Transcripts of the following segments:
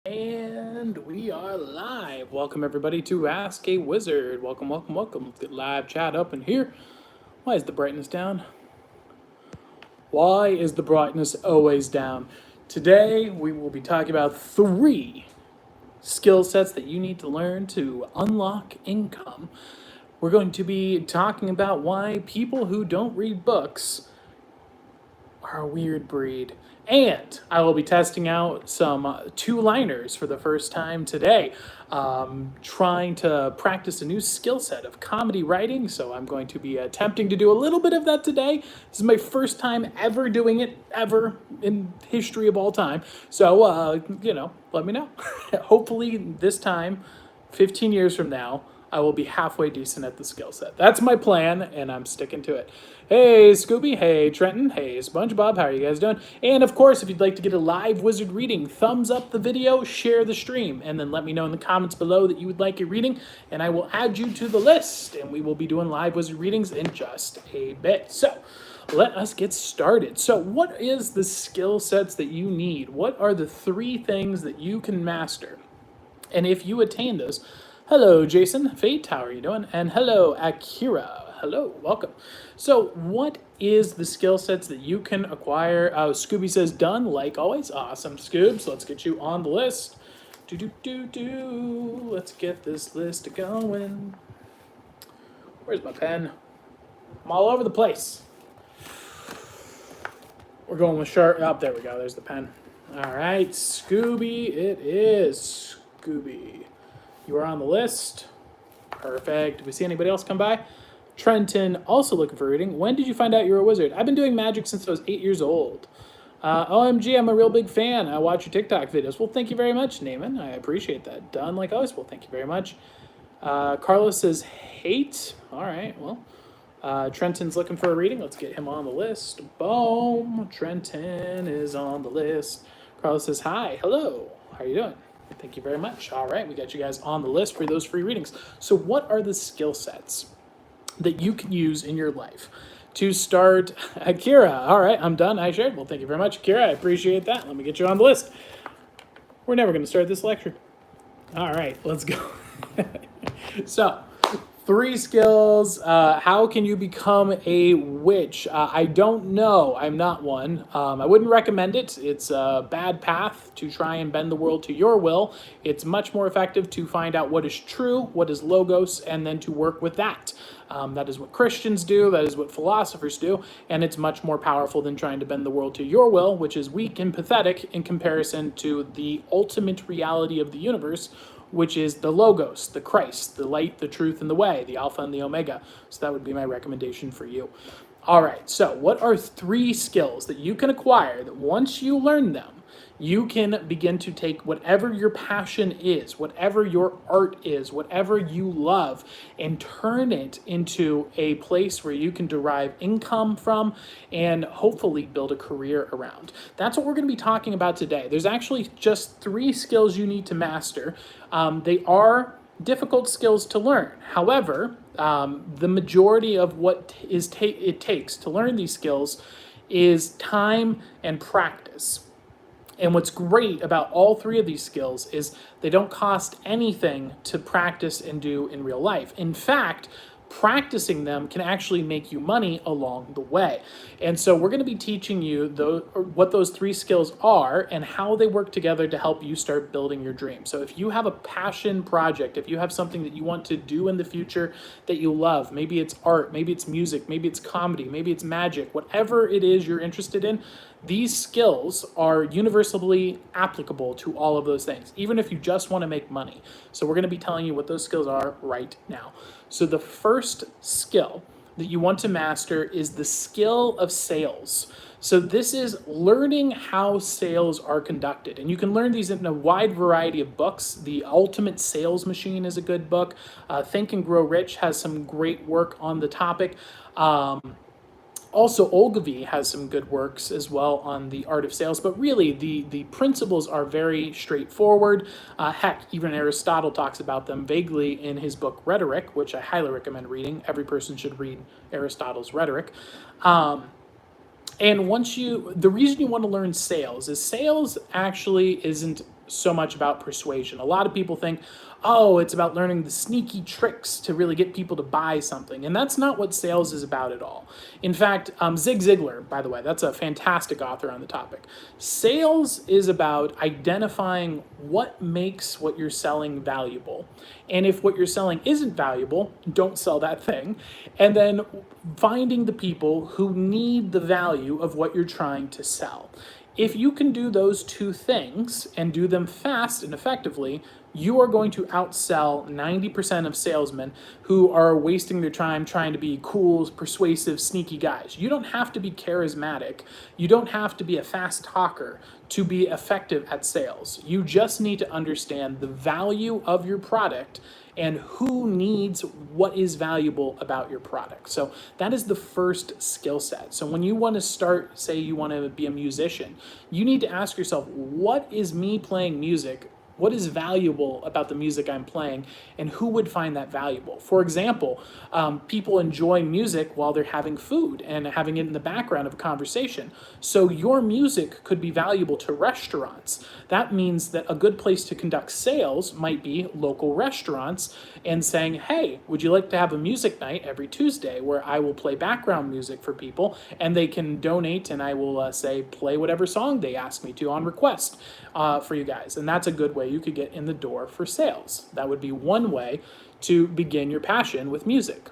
And we are live. Welcome everybody to Ask a Wizard. Welcome, welcome, welcome. Let's get live chat up in here. Why is the brightness down? Why is the brightness always down? Today we will be talking about 3 skill sets that you need to learn to unlock income. We're going to be talking about why people who don't read books are a weird breed. And I will be testing out some two-liners for the first time today, trying to practice a new skill set of comedy writing. So I'm going to be attempting to do a little bit of that today. This is my first time ever doing it, ever in history of all time. So, let me know. Hopefully this time, 15 years from now, I will be halfway decent at the skill set. That's my plan, and I'm sticking to it. Hey, Scooby. Hey, Trenton. Hey, SpongeBob. How are you guys doing? And of course, if you'd like to get a live wizard reading, thumbs up the video, share the stream, and then let me know in the comments below that you would like a reading, and I will add you to the list, and we will be doing live wizard readings in just a bit. So, let us get started. So, what is the skill sets that you need? What are the 3 things that you can master? And if you attain those, hello, Jason. Fate, how are you doing? And hello, Akira. Hello, welcome. So, what is the skill sets that you can acquire? Scooby says done, like always. Awesome, Scoobs. Let's get you on the list. Let's get this list going. Where's my pen? I'm all over the place. We're going with sharp. Oh, there we go. There's the pen. All right, Scooby. It is Scooby. You are on the list. Perfect. Did we see anybody else come by? Trenton, also looking for reading. When did you find out you were a wizard? I've been doing magic since I was 8 years old. OMG, I'm a real big fan. I watch your TikTok videos. Well, thank you very much, Naaman. I appreciate that. Done like always. Well, thank you very much. Carlos says hate. All right, well. Trenton's looking for a reading. Let's get him on the list. Boom. Trenton is on the list. Carlos says hi. Hello. How are you doing? Thank you very much. All right, we got you guys on the list for those free readings. So what are the skill sets that you can use in your life to start? Akira, all right, I'm done. I shared. Well, thank you very much, Akira. I appreciate that. Let me get you on the list. We're never going to start this lecture. All right, let's go. So, 3 skills. How can you become a witch? I don't know. I'm not one. I wouldn't recommend it. It's a bad path to try and bend the world to your will. It's much more effective to find out what is true, what is logos, and then to work with that. That is what Christians do. That is what philosophers do. And it's much more powerful than trying to bend the world to your will, which is weak and pathetic in comparison to the ultimate reality of the universe, which is the Logos, the Christ, the light, the truth, and the way, the Alpha and the Omega. So that would be my recommendation for you. All right, so what are 3 skills that you can acquire that once you learn them, you can begin to take whatever your passion is, whatever your art is, whatever you love, and turn it into a place where you can derive income from and hopefully build a career around. That's what we're going to be talking about today. There's actually just 3 skills you need to master. They are difficult skills to learn. However, the majority of what it takes to learn these skills is time and practice. And what's great about all 3 of these skills is they don't cost anything to practice and do in real life. In fact, practicing them can actually make you money along the way. And so we're going to be teaching you what those 3 skills are and how they work together to help you start building your dream. So if you have a passion project, if you have something that you want to do in the future that you love, maybe it's art, maybe it's music, maybe it's comedy, maybe it's magic, whatever it is you're interested in, these skills are universally applicable to all of those things, even if you just want to make money. So we're going to be telling you what those skills are right now. So the first skill that you want to master is the skill of sales. So this is learning how sales are conducted. And you can learn these in a wide variety of books. The Ultimate Sales Machine is a good book. Think and Grow Rich has some great work on the topic. Also, Ogilvy has some good works as well on the art of sales, but really the principles are very straightforward. Heck, even Aristotle talks about them vaguely in his book Rhetoric, which I highly recommend reading. Every person should read Aristotle's Rhetoric. And the reason you want to learn sales is sales actually isn't so much about persuasion. A lot of people think, oh, it's about learning the sneaky tricks to really get people to buy something. And that's not what sales is about at all. In fact, Zig Ziglar, by the way, that's a fantastic author on the topic. Sales is about identifying what makes what you're selling valuable. And if what you're selling isn't valuable, don't sell that thing. And then finding the people who need the value of what you're trying to sell. If you can do those two things and do them fast and effectively, you are going to outsell 90% of salesmen who are wasting their time trying to be cool, persuasive, sneaky guys. You don't have to be charismatic. You don't have to be a fast talker to be effective at sales. You just need to understand the value of your product and who needs what is valuable about your product. So that is the first skill set. So when you want to start, say you want to be a musician, you need to ask yourself, what is me playing music? What is valuable about the music I'm playing, and who would find that valuable? For example, people enjoy music while they're having food and having it in the background of a conversation. So your music could be valuable to restaurants. That means that a good place to conduct sales might be local restaurants and saying, hey, would you like to have a music night every Tuesday where I will play background music for people and they can donate, and I will say play whatever song they ask me to on request for you guys. And that's a good way you could get in the door for sales. That would be one way to begin your passion with music.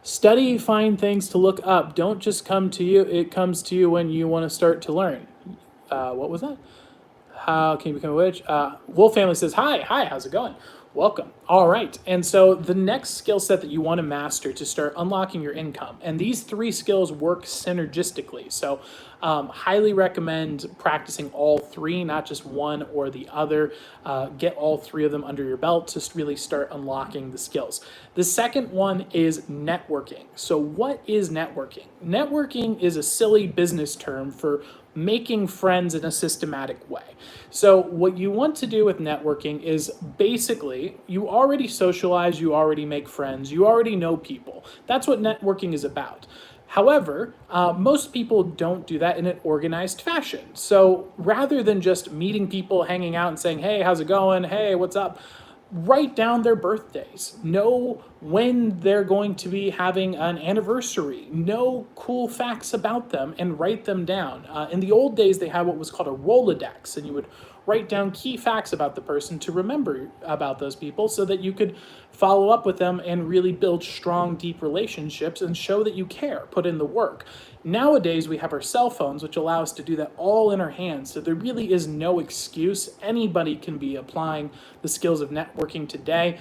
Study, find things to look up. Don't just come to you. It comes to you when you want to start to learn. What was that? How can you become a witch? Wolf Family says, hi, how's it going? Welcome. All right. And so the next skill set that you want to master to start unlocking your income, and these three skills work synergistically. So highly recommend practicing all three, not just one or the other. Get all three of them under your belt to really start unlocking the skills. The second one is networking. So what is networking? Networking is a silly business term for making friends in a systematic way. So what you want to do with networking is basically you already socialize, you already make friends, you already know people. That's what networking is about. However, most people don't do that in an organized fashion. So rather than just meeting people, hanging out and saying, hey, how's it going? Hey, what's up? Write down their birthdays. Know when they're going to be having an anniversary. Know cool facts about them and write them down. In the old days, they had what was called a Rolodex, and you would write down key facts about the person to remember about those people so that you could follow up with them and really build strong, deep relationships and show that you care, put in the work. Nowadays, we have our cell phones, which allow us to do that all in our hands. So there really is no excuse. Anybody can be applying the skills of networking today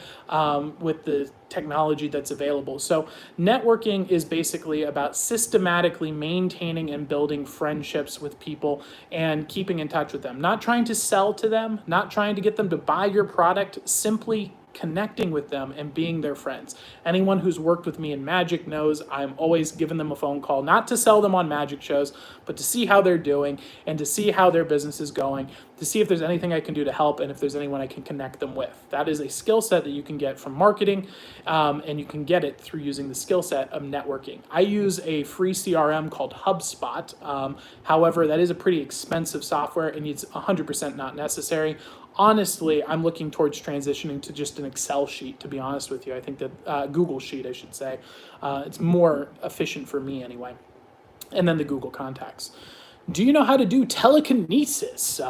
with the technology that's available. So networking is basically about systematically maintaining and building friendships with people and keeping in touch with them. Not trying to sell to them, not trying to get them to buy your product, simply connecting with them and being their friends. Anyone who's worked with me in magic knows I'm always giving them a phone call, not to sell them on magic shows, but to see how they're doing and to see how their business is going, to see if there's anything I can do to help and if there's anyone I can connect them with. That is a skill set that you can get from marketing, and you can get it through using the skill set of networking. I use a free CRM called HubSpot. However, that is a pretty expensive software and it's 100% not necessary. Honestly, I'm looking towards transitioning to just an Excel sheet, to be honest with you. I think that Google Sheet, I should say. It's more efficient for me anyway. And then the Google Contacts. Do you know how to do telekinesis?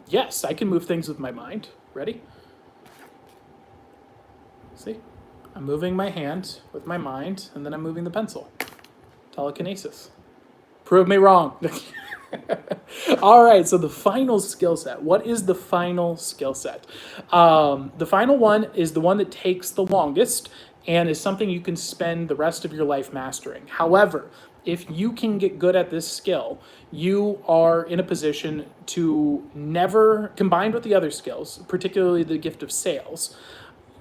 Yes, I can move things with my mind. Ready? See? I'm moving my hand with my mind, and then I'm moving the pencil. Telekinesis. Prove me wrong. All right, so the final skill set. What is the final skill set? The final one is the one that takes the longest and is something you can spend the rest of your life mastering. However, if you can get good at this skill, you are in a position to never, combined with the other skills, particularly the gift of sales,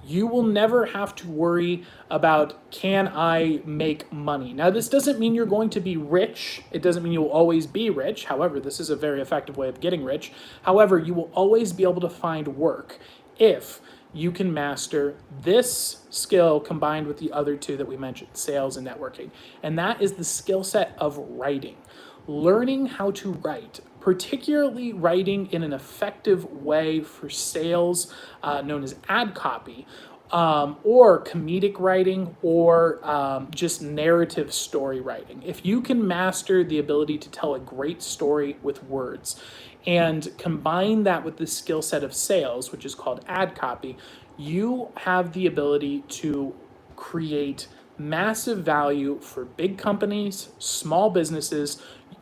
you will never have to worry about, can I make money? Now, this doesn't mean you're going to be rich. It doesn't mean you'll always be rich. However, this is a very effective way of getting rich. However, you will always be able to find work if you can master this skill combined with the other two that we mentioned, sales and networking. And that is the skill set of writing. Learning how to write particularly writing in an effective way for sales, known as ad copy, or comedic writing, or just narrative story writing. If you can master the ability to tell a great story with words and combine that with the skill set of sales, which is called ad copy, you have the ability to create massive value for big companies, small businesses,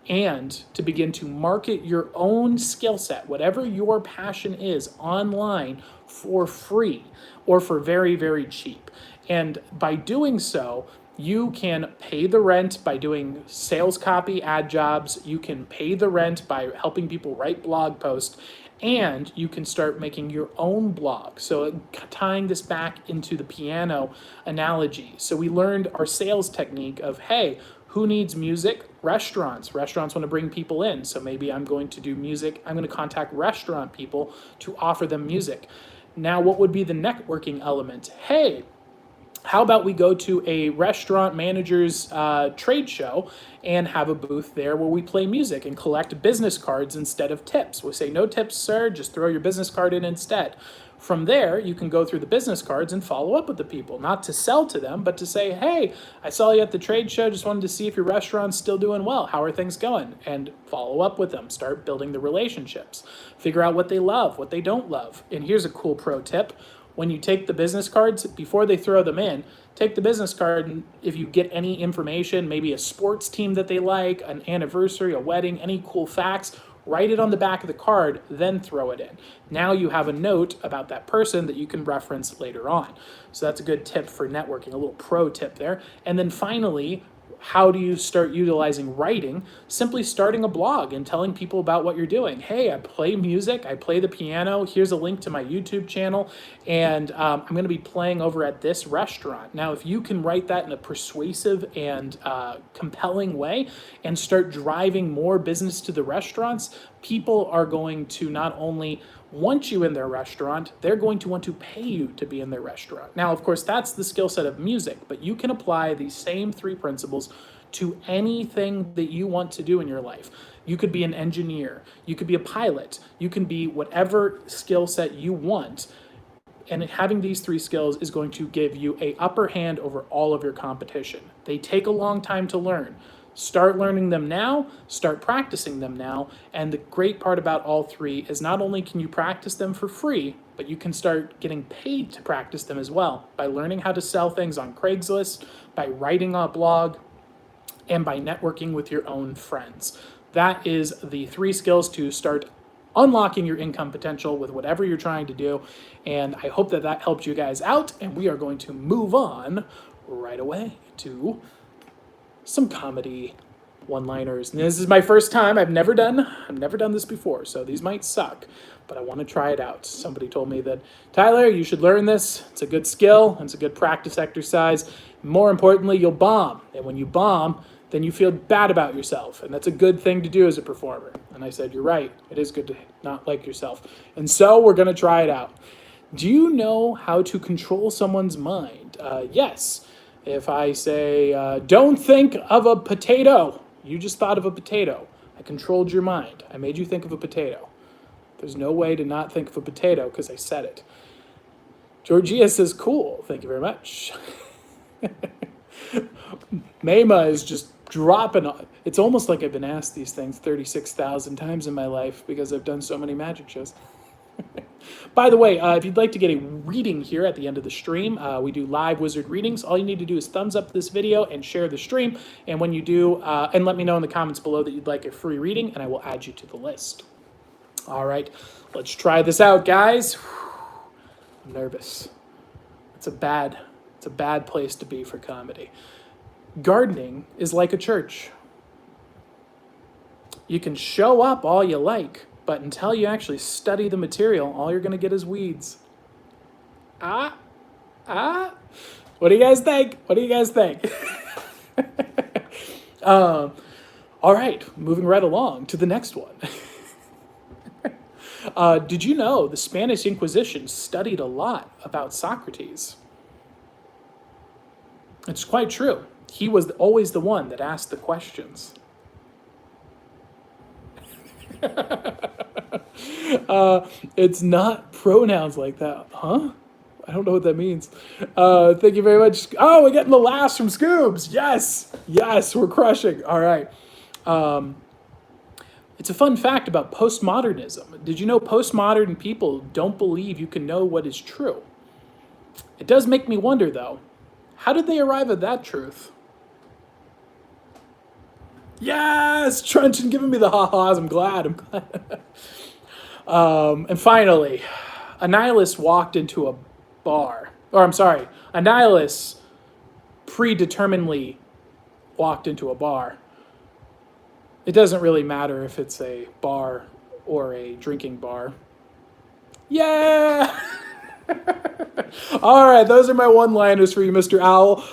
and to begin to market your own skill set, whatever your passion is, online for free or for very, very cheap. And by doing so, you can pay the rent by doing sales copy ad jobs. You can pay the rent by helping people write blog posts. And you can start making your own blog. So tying this back into the piano analogy. So we learned our sales technique of, hey, who needs music? Restaurants. Restaurants want to bring people in. So maybe I'm going to do music. I'm going to contact restaurant people to offer them music. Now, what would be the networking element? Hey, how about we go to a restaurant manager's trade show and have a booth there where we play music and collect business cards instead of tips. We say, no tips, sir, just throw your business card in instead. From there, you can go through the business cards and follow up with the people, not to sell to them, but to say, hey, I saw you at the trade show, just wanted to see if your restaurant's still doing well. How are things going? And follow up with them, start building the relationships, figure out what they love, what they don't love. And here's a cool pro tip. When you take the business cards, before they throw them in, take the business card, and if you get any information, maybe a sports team that they like, an anniversary, a wedding, any cool facts, write it on the back of the card, then throw it in. Now you have a note about that person that you can reference later on. So that's a good tip for networking, a little pro tip there. And then finally, how do you start utilizing writing? Simply starting a blog and telling people about what you're doing. Hey, I play music, I play the piano, here's a link to my YouTube channel, and I'm going to be playing over at this restaurant. Now, if you can write that in a persuasive and compelling way and start driving more business to the restaurants, people are going to not only want you in their restaurant, they're going to want to pay you to be in their restaurant. Now, of course, that's the skill set of music, but you can apply these same three principles to anything that you want to do in your life. You could be an engineer, you could be a pilot, you can be whatever skill set you want. And having these three skills is going to give you an upper hand over all of your competition. They take a long time to learn. Start learning them now, start practicing them now, and the great part about all three is not only can you practice them for free, but you can start getting paid to practice them as well by learning how to sell things on Craigslist, by writing a blog, and by networking with your own friends. That is the three skills to start unlocking your income potential with whatever you're trying to do, and I hope that that helped you guys out, and we are going to move on right away to some comedy one-liners. And this is my first time. I've never done this before, so these might suck, but I want to try it out. Somebody told me that, Tyler, you should learn this. It's a good skill. It's a good practice exercise. More importantly, you'll bomb. And when you bomb, then you feel bad about yourself. And that's a good thing to do as a performer. And I said, you're right. It is good to not like yourself. And so we're going to try it out. Do you know how to control someone's mind? Yes. If I say, don't think of a potato, you just thought of a potato. I controlled your mind. I made you think of a potato. There's no way to not think of a potato because I said it. Georgia says, cool. Thank you very much. Mema is just dropping on. It's almost like I've been asked these things 36,000 times in my life because I've done so many magic shows. By the way, if you'd like to get a reading here at the end of the stream, we do live wizard readings. All you need to do is thumbs up this video and share the stream. And when you do, and let me know in the comments below that you'd like a free reading, and I will add you to the list. All right, let's try this out, guys. I'm nervous. It's a bad place to be for comedy. Gardening is like a church. You can show up all you like, but until you actually study the material, all you're going to get is weeds. What do you guys think? All right, moving right along to the next one. Did you know the Spanish Inquisition studied a lot about Socrates? It's quite true. He was always the one that asked the questions. It's not pronouns like that, huh? I don't know what that means. Thank you very much. Oh, we're getting the last from Scoobs. Yes, yes, we're crushing. All right. It's a fun fact about postmodernism. Did you know postmodern people don't believe you can know what is true? It does make me wonder, though, how did they arrive at that truth? Yes, Truncheon giving me the ha-has. I'm glad. And finally, a nihilist walked into a bar. Or I'm sorry, a nihilist predeterminedly walked into a bar. It doesn't really matter if it's a bar or a drinking bar. Yeah! All right, those are my one-liners for you, Mr. Owl.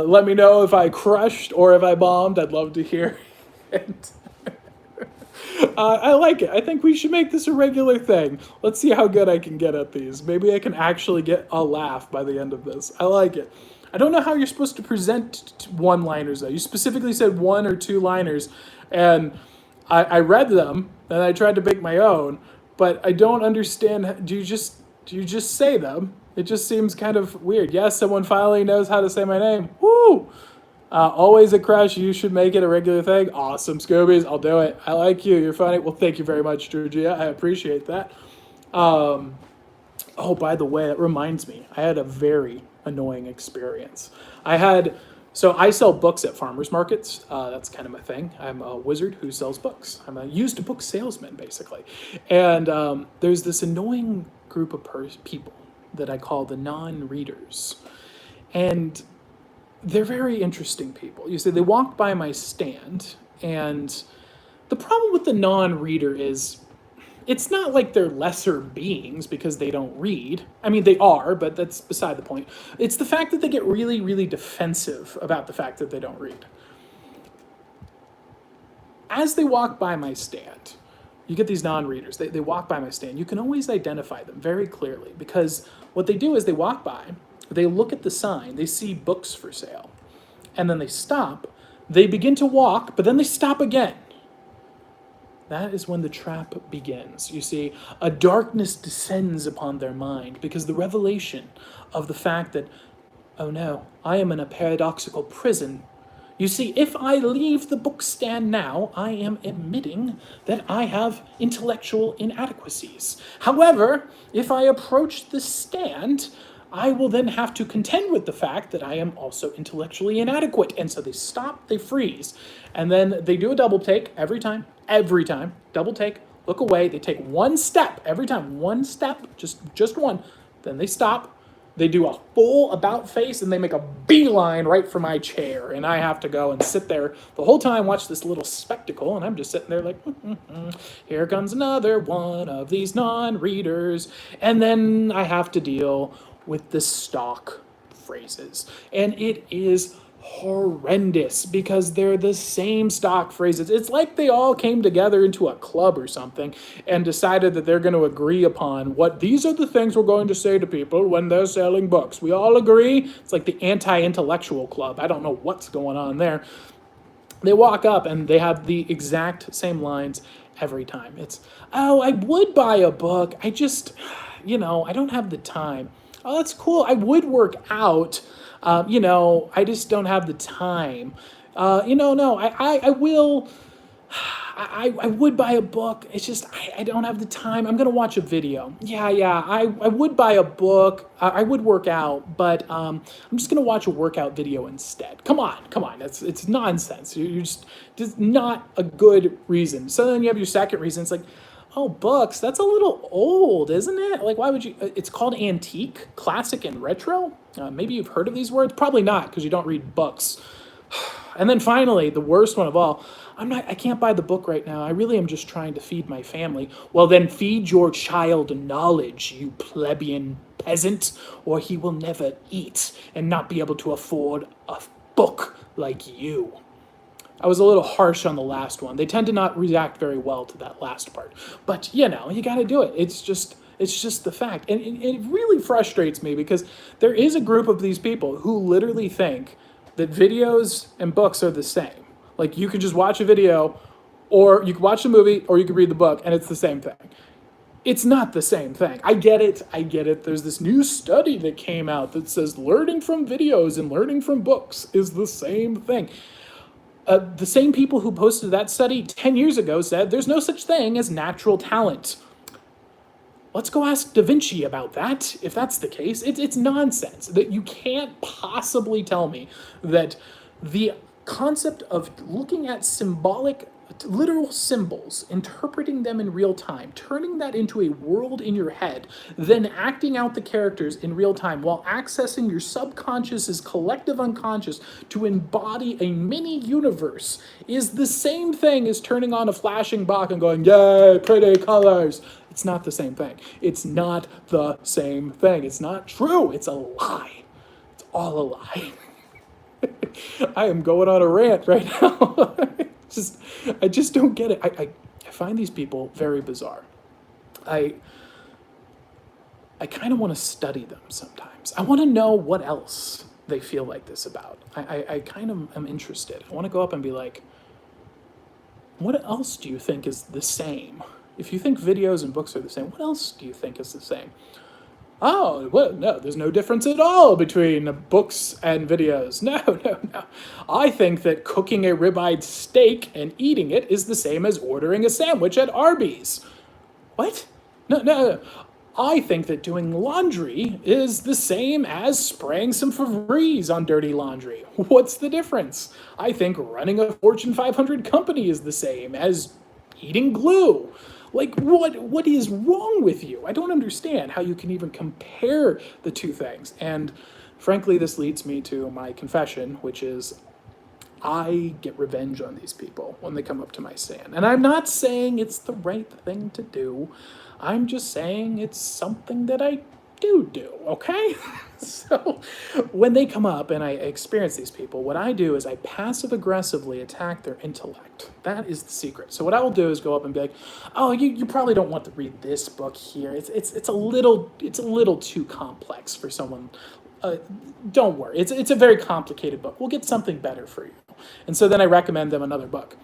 Let me know if I crushed or if I bombed. I'd love to hear it. I like it. I think we should make this a regular thing. Let's see how good I can get at these. Maybe I can actually get a laugh by the end of this. I like it. I don't know how you're supposed to present one-liners, though. You specifically said 1 or 2 liners, and I read them, and I tried to make my own, but I don't understand. Do you just say them? It just seems kind of weird. Yes, someone finally knows how to say my name. Woo! Always a crush. You should make it a regular thing. Awesome, Scoobies. I'll do it. I like you. You're funny. Well, thank you very much, Georgia. I appreciate that. Oh, by the way, that reminds me. I had a very annoying experience. So I sell books at farmers markets. That's kind of my thing. I'm a wizard who sells books. I'm a used book salesman, basically. And there's this annoying group of people that I call the non-readers. And they're very interesting people. You see, they walk by my stand, and the problem with the non-reader is it's not like they're lesser beings because they don't read. I mean, they are, but that's beside the point. It's the fact that they get really, really defensive about the fact that they don't read. As they walk by my stand, you get these non-readers. They walk by my stand. You can always identify them very clearly because what they do is they walk by, they look at the sign, they see books for sale, and then they stop. They begin to walk, but then they stop again. That is when the trap begins. You see, a darkness descends upon their mind because the revelation of the fact that, oh no, I am in a paradoxical prison. You see, if I leave the book stand now, I am admitting that I have intellectual inadequacies. However, if I approach the stand, I will then have to contend with the fact that I am also intellectually inadequate. And so they stop, they freeze, and then they do a double take every time, double take, look away. They take one step every time, one step, just one. Then they stop. They do a full about face, and they make a beeline right for my chair. And I have to go and sit there the whole time, watch this little spectacle. And I'm just sitting there like, here comes another one of these non-readers. And then I have to deal with the stock phrases. And it is horrendous because they're the same stock phrases. It's like they all came together into a club or something and decided that they're going to agree upon what these are the things we're going to say to people when they're selling books. We all agree. It's like the anti-intellectual club. I don't know what's going on there. They walk up and they have the exact same lines every time. It's, oh, I would buy a book. I just, I don't have the time. Oh, that's cool. I would work out. I just don't have the time. No, I will. I would buy a book. It's just I don't have the time. I'm gonna watch a video. Yeah. I would buy a book. I would work out, but I'm just gonna watch a workout video instead. Come on. It's nonsense. You're just not a good reason. So then you have your second reason. It's like, oh, books, that's a little old, isn't it? Like, why would you? It's called antique, classic, and retro. Maybe you've heard of these words. Probably not, because you don't read books. And then finally, the worst one of all, I can't buy the book right now. I really am just trying to feed my family. Well, then feed your child knowledge, you plebeian peasant, or he will never eat and not be able to afford a book like you. I was a little harsh on the last one. They tend to not react very well to that last part. But, you got to do it. It's just the fact. And it really frustrates me because there is a group of these people who literally think that videos and books are the same. Like, you can just watch a video Or you could watch the movie, or you could read the book, and it's the same thing. It's not the same thing. I get it. I get it. There's this new study that came out that says learning from videos and learning from books is the same thing. The same people who posted that study 10 years ago said there's no such thing as natural talent. Let's go ask Da Vinci about that, if that's the case. It's nonsense. That you can't possibly tell me that the concept of looking at symbolic, literal symbols, interpreting them in real time, turning that into a world in your head, then acting out the characters in real time while accessing your subconscious's collective unconscious to embody a mini universe is the same thing as turning on a flashing Bach and going, yay, pretty colors. It's not the same thing. It's not the same thing. It's not true. It's a lie. It's all a lie. I am going on a rant right now. I just don't get it. I find these people very bizarre. I kind of want to study them sometimes. I want to know what else they feel like this about. I kind of am interested. I want to go up and be like, what else do you think is the same? If you think videos and books are the same, what else do you think is the same? Oh, well, no, there's no difference at all between books and videos. No, no, no. I think that cooking a ribeye steak and eating it is the same as ordering a sandwich at Arby's. What? No, no, no. I think that doing laundry is the same as spraying some Febreze on dirty laundry. What's the difference? I think running a Fortune 500 company is the same as eating glue. Like, what is wrong with you? I don't understand how you can even compare the two things. And frankly, this leads me to my confession, which is I get revenge on these people when they come up to my stand. And I'm not saying it's the right thing to do. I'm just saying it's something that I do, okay? So when they come up and I experience these people, what I do is I passive-aggressively attack their intellect. That is the secret. So what I will do is go up and be like, oh, you probably don't want to read this book here. It's a little too complex for someone. Don't worry. It's a very complicated book. We'll get something better for you. And so then I recommend them another book.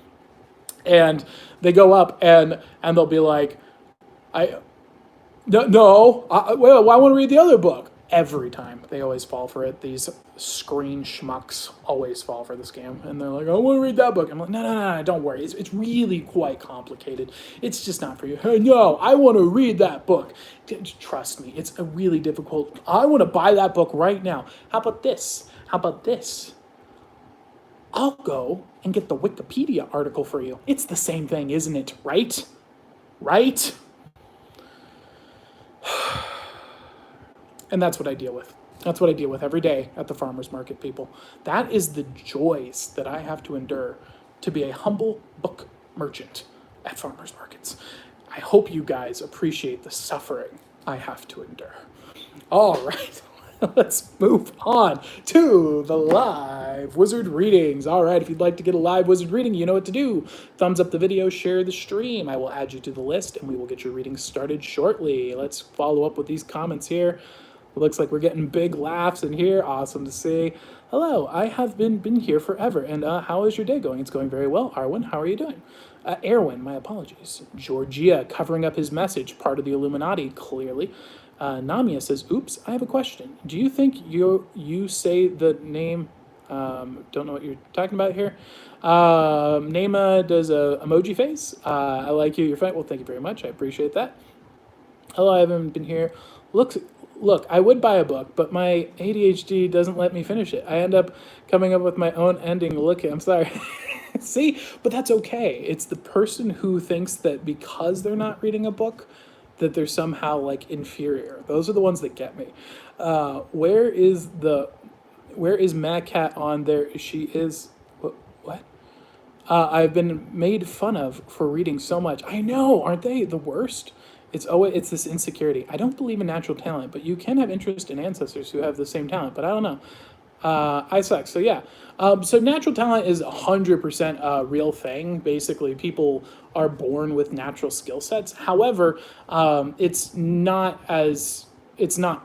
And they go up and they'll be like, I want to read the other book. Every time. They always fall for it. These screen schmucks always fall for the scam. And they're like, I want to read that book. I'm like, no, don't worry. It's really quite complicated. It's just not for you. Hey, no, I want to read that book. Trust me, it's a really difficult. I want to buy that book right now. How about this? I'll go and get the Wikipedia article for you. It's the same thing, isn't it? Right? And that's what I deal with. That's what I deal with every day at the farmer's market, people. That is the joys that I have to endure to be a humble book merchant at farmer's markets. I hope you guys appreciate the suffering I have to endure. All right, let's move on to the live wizard readings. All right, if you'd like to get a live wizard reading, you know what to do. Thumbs up the video, share the stream. I will add you to the list, and we will get your reading started shortly. Let's follow up with these comments here. It looks like we're getting big laughs in here. Awesome to see. Hello, I have been here forever. And how is your day going? It's going very well. Arwen, how are you doing? Erwin, my apologies. Georgia, covering up his message, part of the Illuminati, clearly. Namia says, oops, I have a question. Do you think you say the name, don't know what you're talking about here. Nema does a emoji face. I like you, you're fine. Well, thank you very much. I appreciate that. Hello, I haven't been here. Look, I would buy a book, but my ADHD doesn't let me finish it. I end up coming up with my own ending. I'm sorry. See? But that's okay. It's the person who thinks that because they're not reading a book, that they're somehow, like, inferior. Those are the ones that get me. Where is Mad Cat on there? She is... What? I've been made fun of for reading so much. I know, aren't they the worst? It's this insecurity. I don't believe in natural talent, but you can have interest in ancestors who have the same talent, but I don't know. I suck. So yeah. So natural talent is 100% a real thing. Basically, people are born with natural skill sets. However, it's not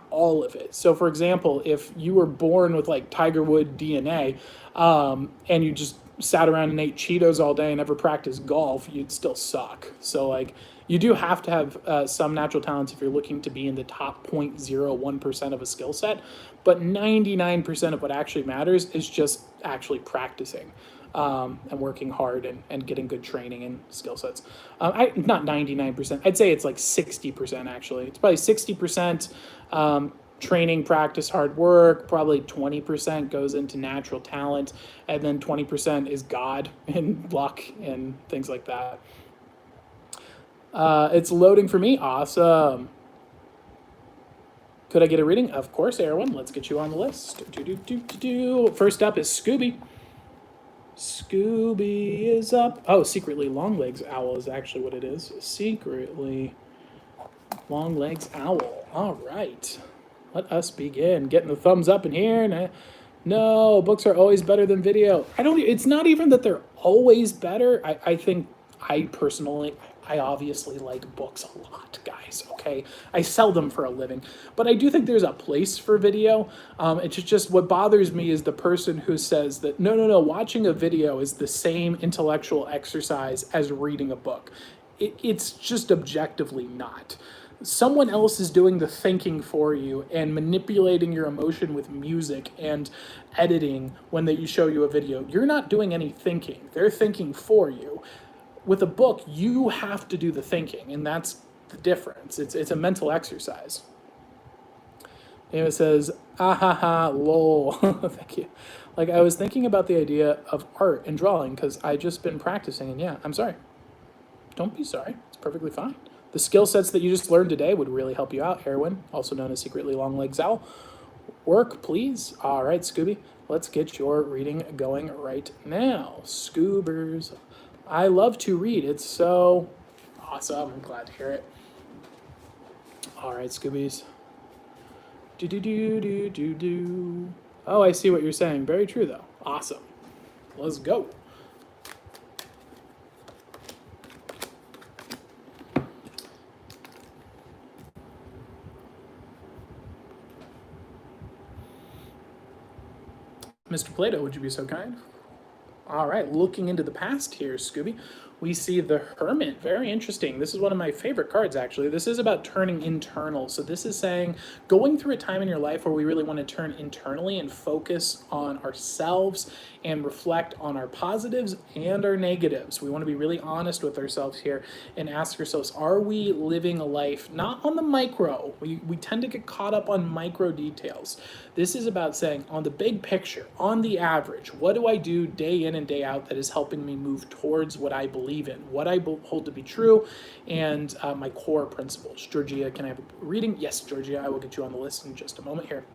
all of it. So for example, if you were born with like Tiger Wood DNA, and you just sat around and ate Cheetos all day and never practiced golf, you'd still suck. So like you do have to have some natural talents if you're looking to be in the top 0.01% of a skill set. But 99% of what actually matters is just actually practicing and working hard and getting good training and skill sets. Not 99%. I'd say it's like 60% actually. It's probably 60% training, practice, hard work. Probably 20% goes into natural talent, and then 20% is God and luck and things like that. It's loading for me. Awesome. Could I get a reading? Of course, Erwin. Let's get you on the list. First up is Scooby. Scooby is up. Oh, Secretly Longlegs Owl is actually what it is. Secretly Longlegs Owl. All right. Let us begin. Getting the thumbs up in here. No, books are always better than video. It's not even that they're always better. I think I obviously like books a lot, guys, okay? I sell them for a living. But I do think there's a place for video. It's just what bothers me is the person who says that, no, watching a video is the same intellectual exercise as reading a book. It's just objectively not. Someone else is doing the thinking for you and manipulating your emotion with music and editing when you show you a video. You're not doing any thinking. They're thinking for you. With a book, you have to do the thinking, and that's the difference. It's a mental exercise. And it says, ah ha ha, lol. Thank you. Like, I was thinking about the idea of art and drawing because I just been practicing, and yeah, I'm sorry. Don't be sorry. It's perfectly fine. The skill sets that you just learned today would really help you out, Erwin, also known as Secretly Longlegs Owl. Work, please. All right, Scooby, let's get your reading going right now. Scoobers. I love to read. It's so awesome. I'm glad to hear it. All right, Scoobies. Do. Oh, I see what you're saying. Very true, though. Awesome. Let's go. Mr. Plato, would you be so kind? All right, looking into the past here, Scooby, we see the Hermit. Very interesting. This is one of my favorite cards, actually. This is about turning internal. So this is saying going through a time in your life where we really want to turn internally and focus on ourselves and reflect on our positives and our negatives. We want to be really honest with ourselves here and ask ourselves, are we living a life not on the micro? We tend to get caught up on micro details. This is about saying on the big picture, on the average, what do I do day in and day out that is helping me move towards what I believe in, what I hold to be true, and my core principles. Georgia, can I have a reading? Yes, Georgia, I will get you on the list in just a moment here.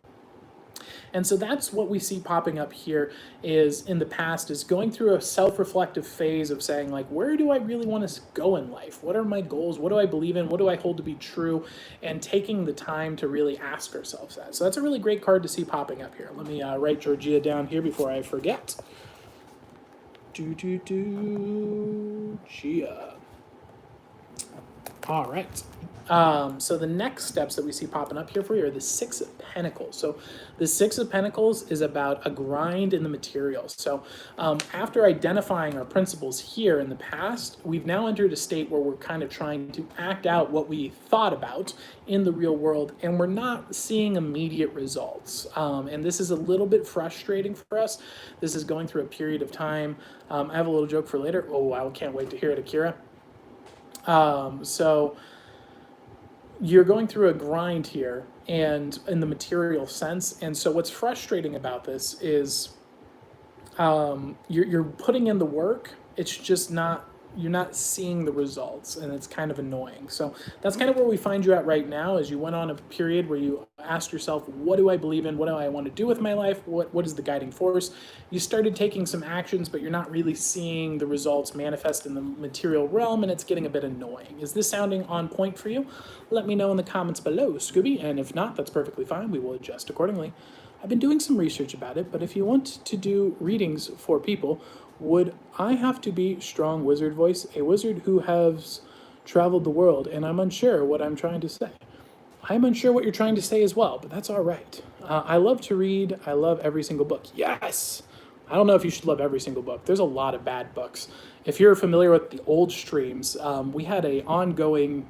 And so that's what we see popping up here is in the past is going through a self-reflective phase of saying like, where do I really want to go in life? What are my goals? What do I believe in? What do I hold to be true? And taking the time to really ask ourselves that. So that's a really great card to see popping up here. Let me write Georgia down here before I forget. Gia. All right. So the next steps that we see popping up here for you are the Six of Pentacles. So the Six of Pentacles is about a grind in the materials. So after identifying our principles here in the past, we've now entered a state where we're kind of trying to act out what we thought about in the real world, and we're not seeing immediate results. And this is a little bit frustrating for us. This is going through a period of time. I have a little joke for later. Oh, I can't wait to hear it, Akira. So you're going through a grind here and in the material sense. And so what's frustrating about this is you're putting in the work. It's just you're not seeing the results, and it's kind of annoying. So that's kind of where we find you at right now, is you went on a period where you asked yourself, what do I believe in? What do I want to do with my life? What is the guiding force? You started taking some actions, but you're not really seeing the results manifest in the material realm, and it's getting a bit annoying. Is this sounding on point for you? Let me know in the comments below, Scooby, and if not, that's perfectly fine. We will adjust accordingly. I've been doing some research about it, but if you want to do readings for people, would I have to be strong wizard voice, a wizard who has traveled the world, and I'm unsure what I'm trying to say. I'm unsure what you're trying to say as well, but that's all right. I love to read. I love every single book. Yes! I don't know if you should love every single book. There's a lot of bad books. If you're familiar with the old streams, we had an ongoing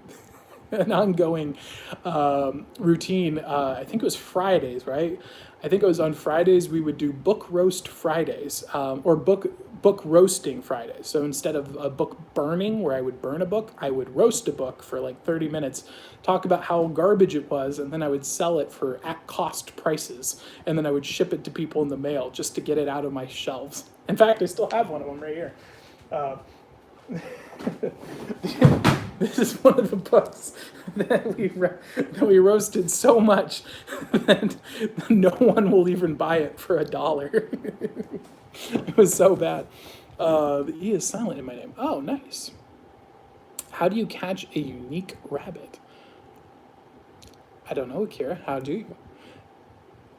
routine. I think it was Fridays, right? I think it was on Fridays we would do book roast Fridays, or book roasting Fridays. So instead of a book burning, where I would burn a book, I would roast a book for like 30 minutes, talk about how garbage it was, and then I would sell it for at cost prices, and then I would ship it to people in the mail just to get it out of my shelves. In fact, I still have one of them right here. This is one of the books that we roasted so much that no one will even buy it for $1. It was so bad. The E is silent in my name. Oh, nice. How do you catch a unique rabbit? I don't know, Akira. How do you?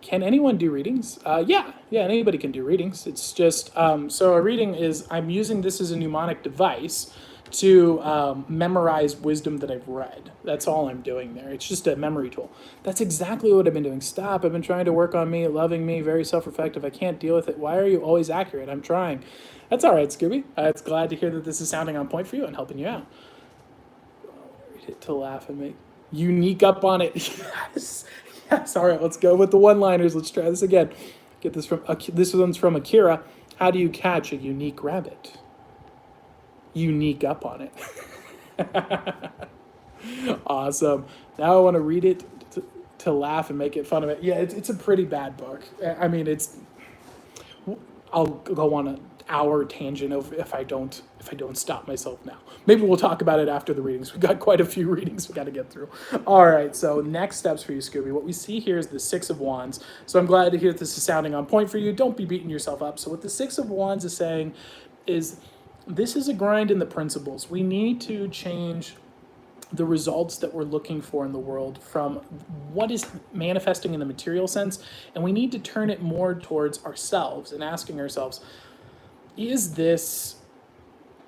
Can anyone do readings? Yeah, anybody can do readings. It's just, so a reading is, I'm using this as a mnemonic device to memorize wisdom that I've read. That's all I'm doing there. It's just a memory tool. That's exactly what I've been doing. Stop, I've been trying to work on me, loving me, very self-reflective. I can't deal with it. Why are you always accurate? I'm trying. That's all right, Scooby. It's glad to hear that this is sounding on point for you and helping you out. Read it to laugh and make unique up on it. Yes. Yes, all right, let's go with the one-liners. Let's try this again. Get this this one's from Akira. How do you catch a unique rabbit? Unique up on it. Awesome. Now I want to read it to laugh and make it fun of it. Yeah, it's a pretty bad book. I mean, I'll go on an hour tangent if I don't stop myself now. Maybe we'll talk about it after the readings. We got quite a few readings we got to get through. All right, so next steps for you, Scooby. What we see here is the Six of Wands. So I'm glad to hear this is sounding on point for you. Don't be beating yourself up. So what the Six of Wands is saying is, this is a grind in the principles. We need to change the results that we're looking for in the world from what is manifesting in the material sense, and we need to turn it more towards ourselves and asking ourselves, is this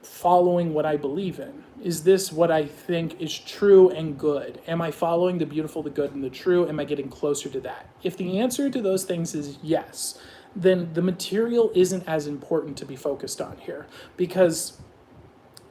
following what I believe in? Is this what I think is true and good? Am I following the beautiful, the good, and the true? Am I getting closer to that? If the answer to those things is yes, then the material isn't as important to be focused on here, because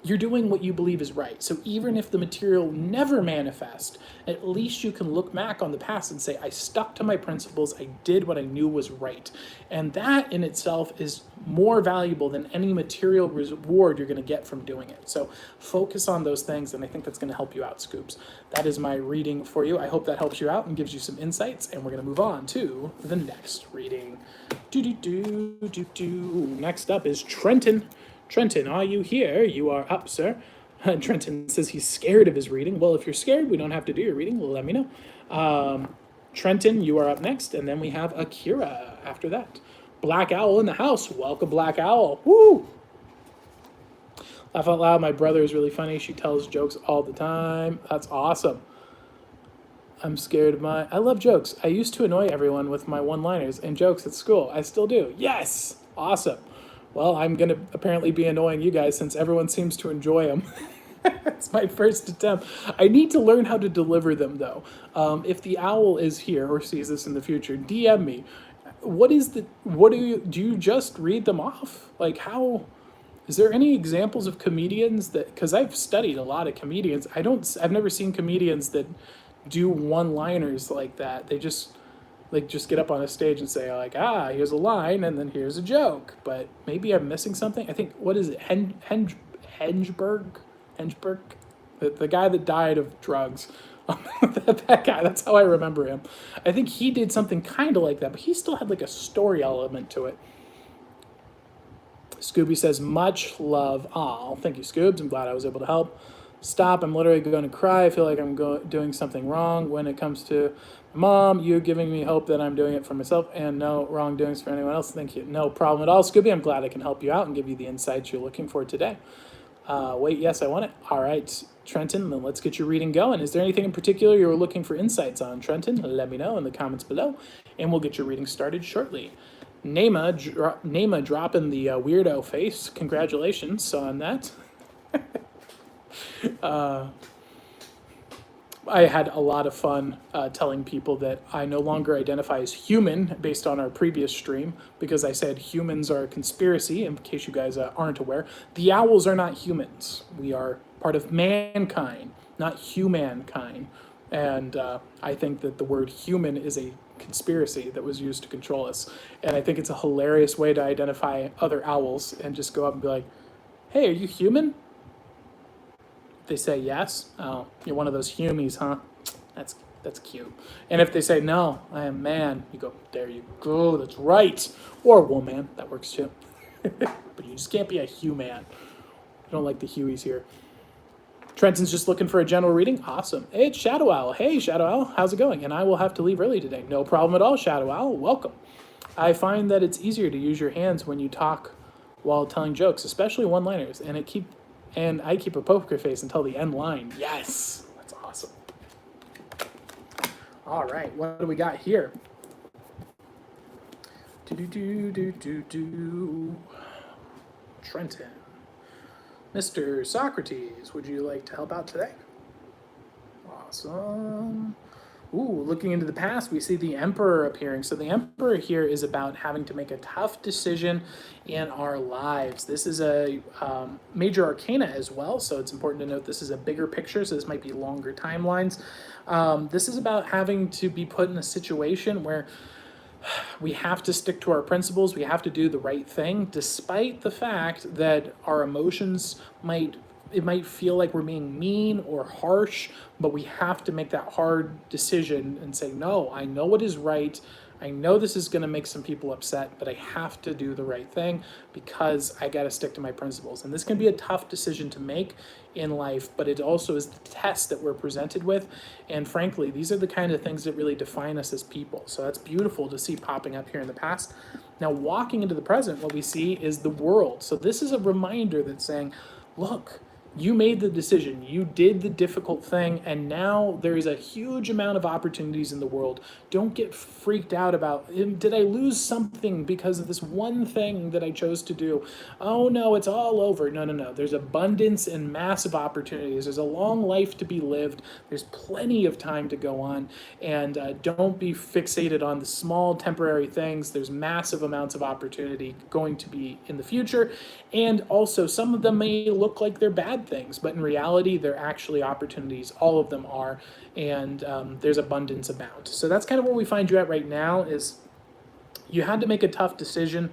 you're doing what you believe is right. So even if the material never manifests, at least you can look back on the past and say, I stuck to my principles, I did what I knew was right. And that in itself is more valuable than any material reward you're gonna get from doing it. So focus on those things, and I think that's gonna help you out, Scoops. That is my reading for you. I hope that helps you out and gives you some insights, and we're gonna move on to the next reading. Next up is Trenton. Trenton, are you here? You are up, sir. Trenton says he's scared of his reading. Well, if you're scared, we don't have to do your reading. Let me know. Trenton, you are up next, and then we have Akira after that. Black Owl in the house. Welcome, Black Owl. Woo! Laugh out loud. My brother is really funny. She tells jokes all the time. That's awesome. I'm scared of I love jokes. I used to annoy everyone with my one-liners and jokes at school. I still do. Yes! Awesome. Well, I'm going to apparently be annoying you guys since everyone seems to enjoy them. It's my first attempt. I need to learn how to deliver them, though. If the owl is here or sees this in the future, DM me. Do you just read them off? Like, how, is there any examples of comedians that, because I've studied a lot of comedians, I've never seen comedians that do one-liners like that. They just get up on a stage and say, like, here's a line, and then here's a joke. But maybe I'm missing something. I think, what is it, Hengeberg? The guy that died of drugs. That guy, that's how I remember him. I think he did something kind of like that, but he still had like a story element to it. Scooby says, much love. Aw, thank you, Scoobs. I'm glad I was able to help. Stop, I'm literally going to cry. I feel like I'm doing something wrong when it comes to Mom. You're giving me hope that I'm doing it for myself and no wrongdoings for anyone else. Thank you. No problem at all, Scooby. I'm glad I can help you out and give you the insights you're looking for today. Wait, yes, I want it. All right, Trenton, then let's get your reading going. Is there anything in particular you were looking for insights on, Trenton? Let me know in the comments below, and we'll get your reading started shortly. Nema dropping the weirdo face. Congratulations on that. I had a lot of fun telling people that I no longer identify as human based on our previous stream because I said humans are a conspiracy. In case you guys aren't aware, the owls are not humans. We are part of mankind, not humankind. And I think that the word human is a conspiracy that was used to control us. And I think it's a hilarious way to identify other owls and just go up and be like, hey, are you human? They say yes. Oh, you're one of those humies, huh? That's cute. And if they say no, I am man, you go, there you go, that's right. Or woman, that works too. But you just can't be a human. I don't like the Hueys here. Trenton's just looking for a general reading. Awesome. Hey, it's Shadow Owl. Hey, Shadow Owl, how's it going? And I will have to leave early today. No problem at all, Shadow Owl. Welcome. I find that it's easier to use your hands when you talk while telling jokes, especially one-liners, and I keep a poker face until the end line. Yes, that's awesome. All right, what do we got here? Trenton. Mr. Socrates, would you like to help out today? Awesome. Ooh, looking into the past, we see the Emperor appearing. So the Emperor here is about having to make a tough decision in our lives. This is a major arcana as well, so it's important to note this is a bigger picture, so this might be longer timelines. This is about having to be put in a situation where we have to stick to our principles, we have to do the right thing, despite the fact that our emotions might feel like we're being mean or harsh, but we have to make that hard decision and say, no, I know what is right. I know this is going to make some people upset, but I have to do the right thing because I got to stick to my principles. And this can be a tough decision to make in life, but it also is the test that we're presented with. And frankly, these are the kind of things that really define us as people. So that's beautiful to see popping up here in the past. Now, walking into the present, what we see is the world. So this is a reminder that's saying, look, you made the decision, you did the difficult thing, and now there is a huge amount of opportunities in the world. Don't get freaked out about, did I lose something because of this one thing that I chose to do? Oh no, it's all over. No. There's abundance and massive opportunities. There's a long life to be lived. There's plenty of time to go on, and don't be fixated on the small temporary things. There's massive amounts of opportunity going to be in the future, and also some of them may look like they're bad things, but in reality, they're actually opportunities. All of them are, and there's abundance abound. So that's kind of where we find you at right now is you had to make a tough decision,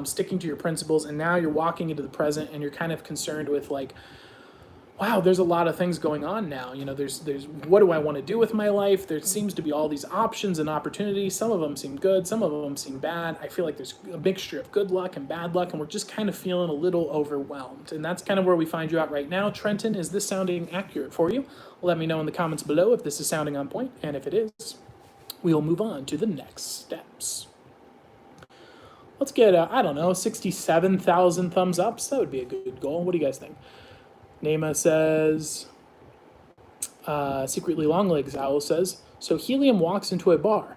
sticking to your principles, and now you're walking into the present and you're kind of concerned with like, wow, there's a lot of things going on now. You know, there's what do I want to do with my life? There seems to be all these options and opportunities. Some of them seem good, some of them seem bad. I feel like there's a mixture of good luck and bad luck, and we're just kind of feeling a little overwhelmed. And that's kind of where we find you out right now. Trenton, is this sounding accurate for you? Let me know in the comments below if this is sounding on point, and if it is, we will move on to the next steps. Let's get, 67,000 thumbs ups. That would be a good goal. What do you guys think? Nema says, Secretly Longlegs Owl says, so Helium walks into a bar,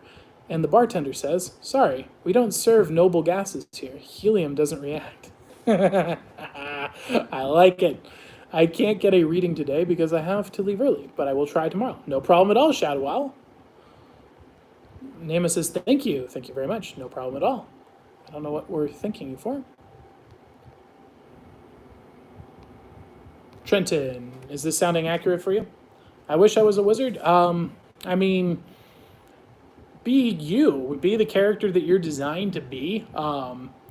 and the bartender says, sorry, we don't serve noble gases here. Helium doesn't react. I like it. I can't get a reading today because I have to leave early, but I will try tomorrow. No problem at all, Shadow Owl. Nema says, thank you. Thank you very much. No problem at all. I don't know what we're thanking you for. Trenton, is this sounding accurate for you? I wish I was a wizard. I mean, be you. Be the character that you're designed to be.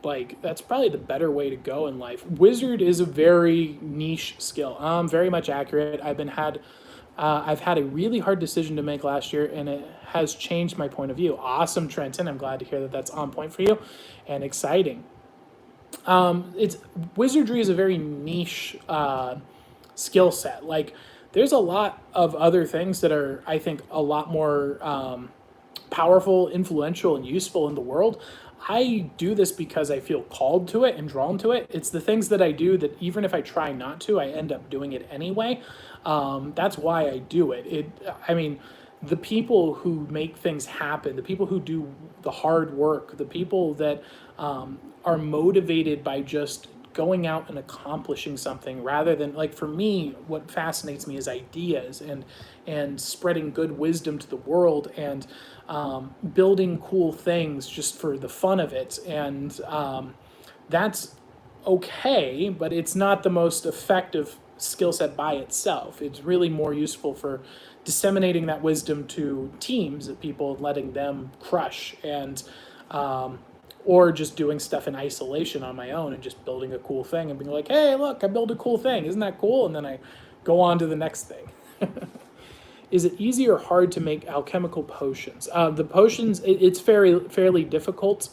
Like, that's probably the better way to go in life. Wizard is a very niche skill. Very much accurate. I've had a really hard decision to make last year, and it has changed my point of view. Awesome, Trenton. I'm glad to hear that that's on point for you and exciting. Wizardry is a very niche skill set. Like, there's a lot of other things that are, I think, a lot more powerful, influential, and useful in the world. I do this because I feel called to it and drawn to it. It's the things that I do that even if I try not to, I end up doing it anyway. That's why I do it. The people who make things happen, the people who do the hard work, the people that are motivated by just going out and accomplishing something rather than, like, for me, what fascinates me is ideas and spreading good wisdom to the world, and building cool things just for the fun of it. And that's okay, but it's not the most effective skill set by itself. It's really more useful for disseminating that wisdom to teams of people, letting them crush, and or just doing stuff in isolation on my own and just building a cool thing and being like, hey, look, I built a cool thing. Isn't that cool? And then I go on to the next thing. Is it easy or hard to make alchemical potions? The potions, it's fairly difficult.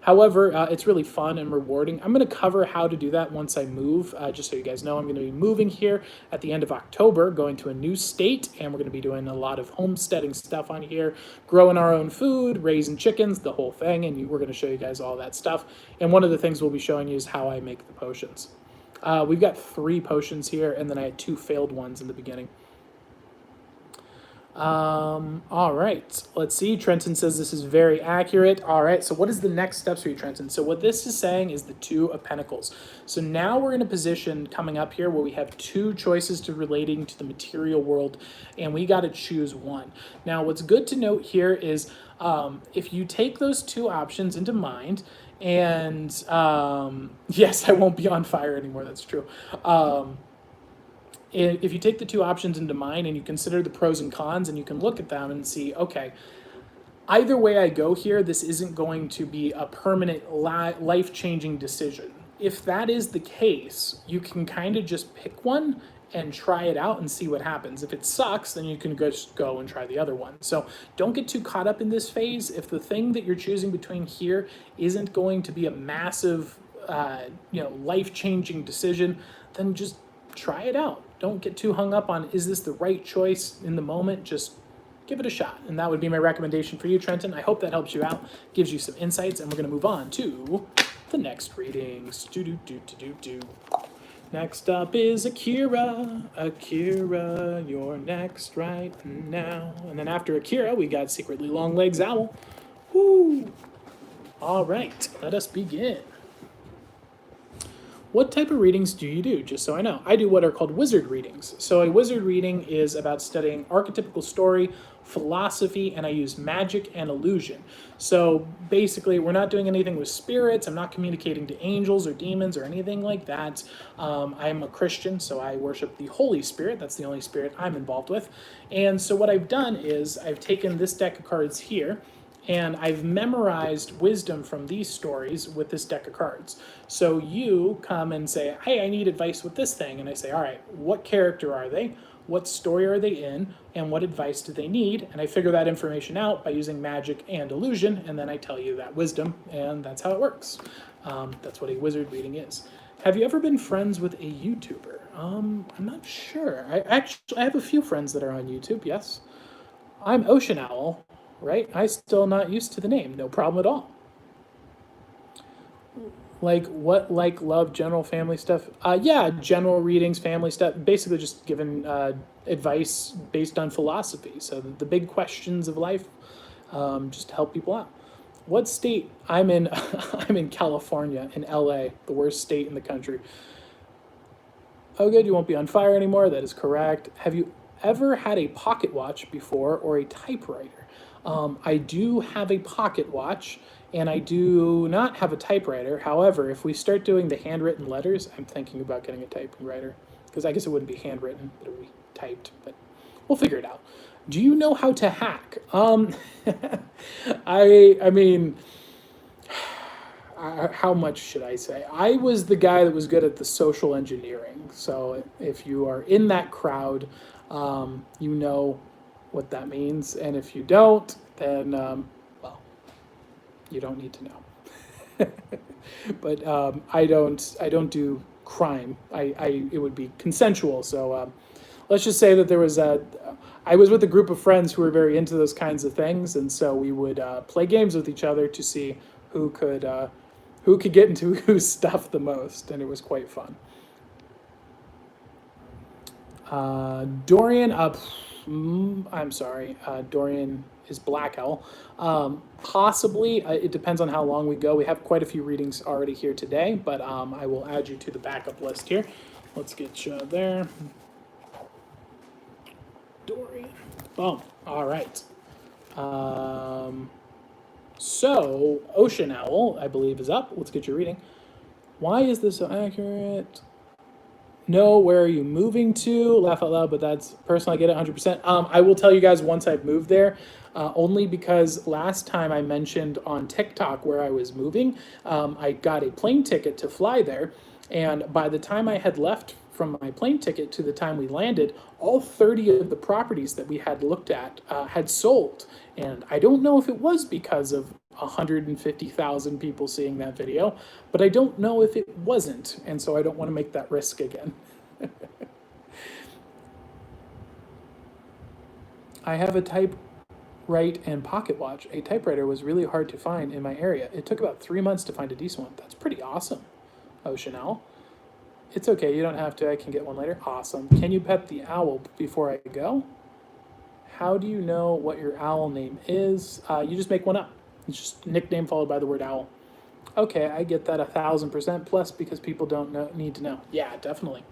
However, it's really fun and rewarding. I'm going to cover how to do that once I move. Just so you guys know, I'm going to be moving here at the end of October, going to a new state, and we're going to be doing a lot of homesteading stuff on here, growing our own food, raising chickens, the whole thing, and we're going to show you guys all that stuff. And one of the things we'll be showing you is how I make the potions. We've got 3 potions here, and then I had 2 failed ones in the beginning. All right, let's see. Trenton says this is very accurate. All right, so what is the next steps for you, Trenton? So what this is saying is the 2 of Pentacles. So now we're in a position coming up here where we have 2 choices to relating to the material world, and we got to choose one. Now, what's good to note here is if you take those 2 options into mind, and yes, I won't be on fire anymore. That's true. If you take the 2 options into mind and you consider the pros and cons, and you can look at them and see, okay, either way I go here, this isn't going to be a permanent life-changing decision. If that is the case, you can kind of just pick one and try it out and see what happens. If it sucks, then you can just go and try the other one. So don't get too caught up in this phase. If the thing that you're choosing between here isn't going to be a massive, life-changing decision, then just try it out. Don't get too hung up on, is this the right choice in the moment? Just give it a shot. And that would be my recommendation for you, Trenton. I hope that helps you out, gives you some insights, and we're going to move on to the next readings. Next up is Akira. Akira, you're next right now. And then after Akira, we got Secretly Long Legs Owl. Woo! All right, let us begin. What type of readings do you do? Just so I know. I do what are called wizard readings. So a wizard reading is about studying archetypical story, philosophy, and I use magic and illusion. So basically, we're not doing anything with spirits. I'm not communicating to angels or demons or anything like that. I'm a Christian, so I worship the Holy Spirit. That's the only spirit I'm involved with. And so what I've done is I've taken this deck of cards here, and I've memorized wisdom from these stories with this deck of cards. So you come and say, hey, I need advice with this thing. And I say, all right, what character are they? What story are they in? And what advice do they need? And I figure that information out by using magic and illusion. And then I tell you that wisdom, and that's how it works. That's what a wizard reading is. Have you ever been friends with a YouTuber? I'm not sure. I have a few friends that are on YouTube, yes. I'm Ocean Owl. Right? I still not used to the name. No problem at all. Like what? Like love, general family stuff? Yeah, general readings, family stuff. Basically just giving advice based on philosophy. So the big questions of life, just to help people out. What state? I'm in I'm in California, in LA, the worst state in the country. Oh good, you won't be on fire anymore. That is correct. Have you ever had a pocket watch before or a typewriter? I do have a pocket watch, and I do not have a typewriter. However, if we start doing the handwritten letters, I'm thinking about getting a typewriter, because I guess it wouldn't be handwritten, but it would be typed, but we'll figure it out. Do you know how to hack? I mean, how much should I say? I was the guy that was good at the social engineering. So if you are in that crowd, you know what that means, and if you don't, then well, you don't need to know. But I don't do crime. It would be consensual. So let's just say that there was I was with a group of friends who were very into those kinds of things, and so we would play games with each other to see who could get into whose stuff the most, and it was quite fun. Dorian, I'm sorry, Dorian is Black Owl. Possibly, it depends on how long we go. We have quite a few readings already here today, but I will add you to the backup list here. Let's get you there. Dorian. Boom. All right. So, Ocean Owl, I believe, is up. Let's get your reading. Why is this so accurate? No, where are you moving to? Laugh out loud, but that's personal. I get it 100%. I will tell you guys once I've moved there, only because last time I mentioned on TikTok where I was moving, I got a plane ticket to fly there. And by the time I had left from my plane ticket to the time we landed, all 30 of the properties that we had looked at had sold. And I don't know if it was because of 150,000 people seeing that video, but I don't know if it wasn't. And so I don't want to make that risk again. I have a typewrite and pocket watch. A typewriter was really hard to find in my area. It took about 3 months to find a decent one. That's pretty awesome, Ocean Owl. It's okay, you don't have to. I can get one later. Awesome. Can you pet the owl before I go? How do you know what your owl name is? You just make one up. It's just nickname followed by the word owl. Okay, I get that 1,000% plus because people don't need to know. Yeah, definitely.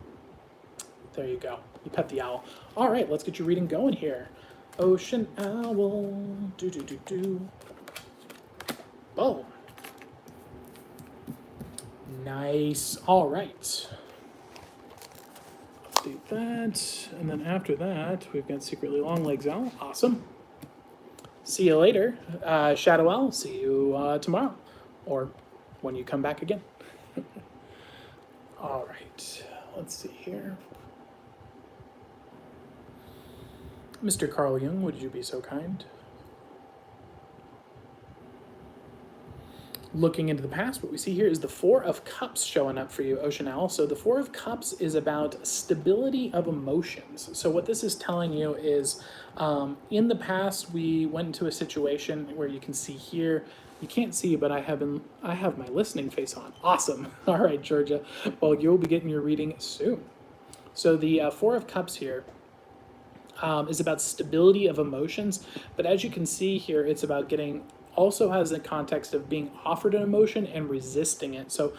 There you go. You pet the owl. All right, let's get your reading going here. Ocean Owl. Do. Boom. Nice. All right. Update that. And then after that, we've got Secretly Longlegs Owl. Awesome. See you later. Shadow Owl, see you tomorrow. Or when you come back again. All right. Let's see here. Mr. Carl Jung, would you be so kind? Looking into the past, what we see here is the Four of Cups showing up for you, Ocean Owl. So the Four of Cups is about stability of emotions. So what this is telling you is in the past, we went into a situation where you can see here, you can't see, but I have my listening face on. Awesome. All right, Georgia. Well, you'll be getting your reading soon. So the Four of Cups here is about stability of emotions. But as you can see here, it's about also has the context of being offered an emotion and resisting it. So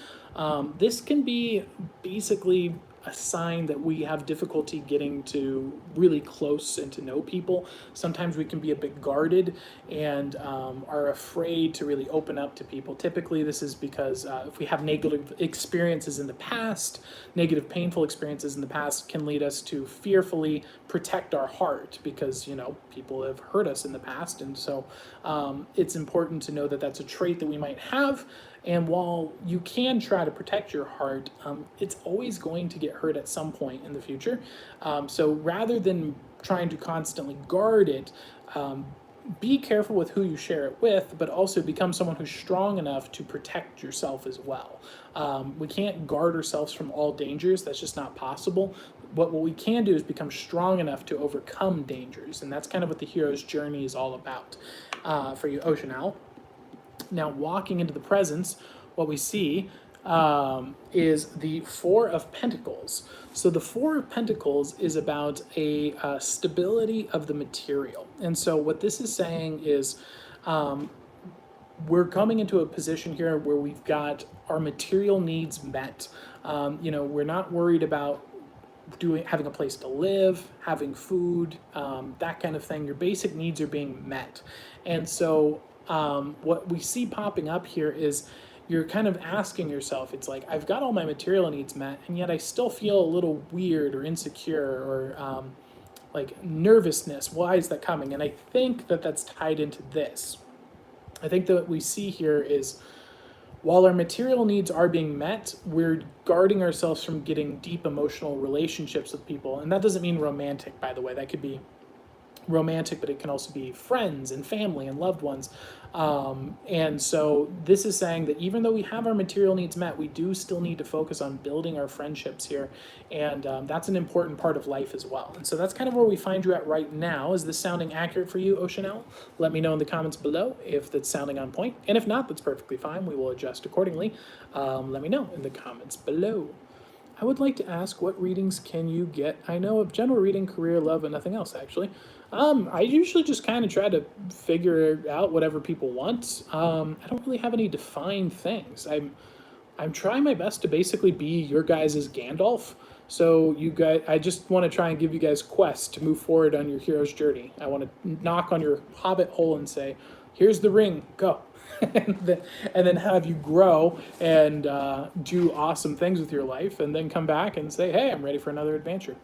this can be basically a sign that we have difficulty getting to really close and to know people. Sometimes we can be a bit guarded and are afraid to really open up to people. Typically, this is because if we have negative experiences in the past, negative painful experiences in the past can lead us to fearfully protect our heart because, people have hurt us in the past. And so it's important to know that that's a trait that we might have. And while you can try to protect your heart, it's always going to get hurt at some point in the future. So rather than trying to constantly guard it, be careful with who you share it with, but also become someone who's strong enough to protect yourself as well. We can't guard ourselves from all dangers. That's just not possible. What we can do is become strong enough to overcome dangers. And that's kind of what the hero's journey is all about for you, Ocean Owl. Now, walking into the presence, what we see is the Four of Pentacles. So the Four of Pentacles is about a stability of the material. And so what this is saying is we're coming into a position here where we've got our material needs met. We're not worried about having a place to live, having food, that kind of thing. Your basic needs are being met. And so what we see popping up here is you're kind of asking yourself, it's like, I've got all my material needs met, and yet I still feel a little weird or insecure or like nervousness. Why is that coming? And I think that that's tied into this. I think that what we see here is while our material needs are being met, we're guarding ourselves from getting deep emotional relationships with people. And that doesn't mean romantic, by the way. That could be romantic, but it can also be friends and family and loved ones. And so this is saying that even though we have our material needs met, we do still need to focus on building our friendships here. And that's an important part of life as well. And so that's kind of where we find you at right now. Is this sounding accurate for you, Ocean Owl? Let me know in the comments below if that's sounding on point. And if not, that's perfectly fine. We will adjust accordingly. Let me know in the comments below. I would like to ask, what readings can you get? I know of general reading, career, love, and nothing else, actually. I usually just kind of try to figure out whatever people want. I don't really have any defined things. I'm trying my best to basically be your guys' Gandalf. So you guys, I just want to try and give you guys quests to move forward on your hero's journey. I want to knock on your hobbit hole and say, "Here's the ring, go," and then have you grow and do awesome things with your life, and then come back and say, "Hey, I'm ready for another adventure."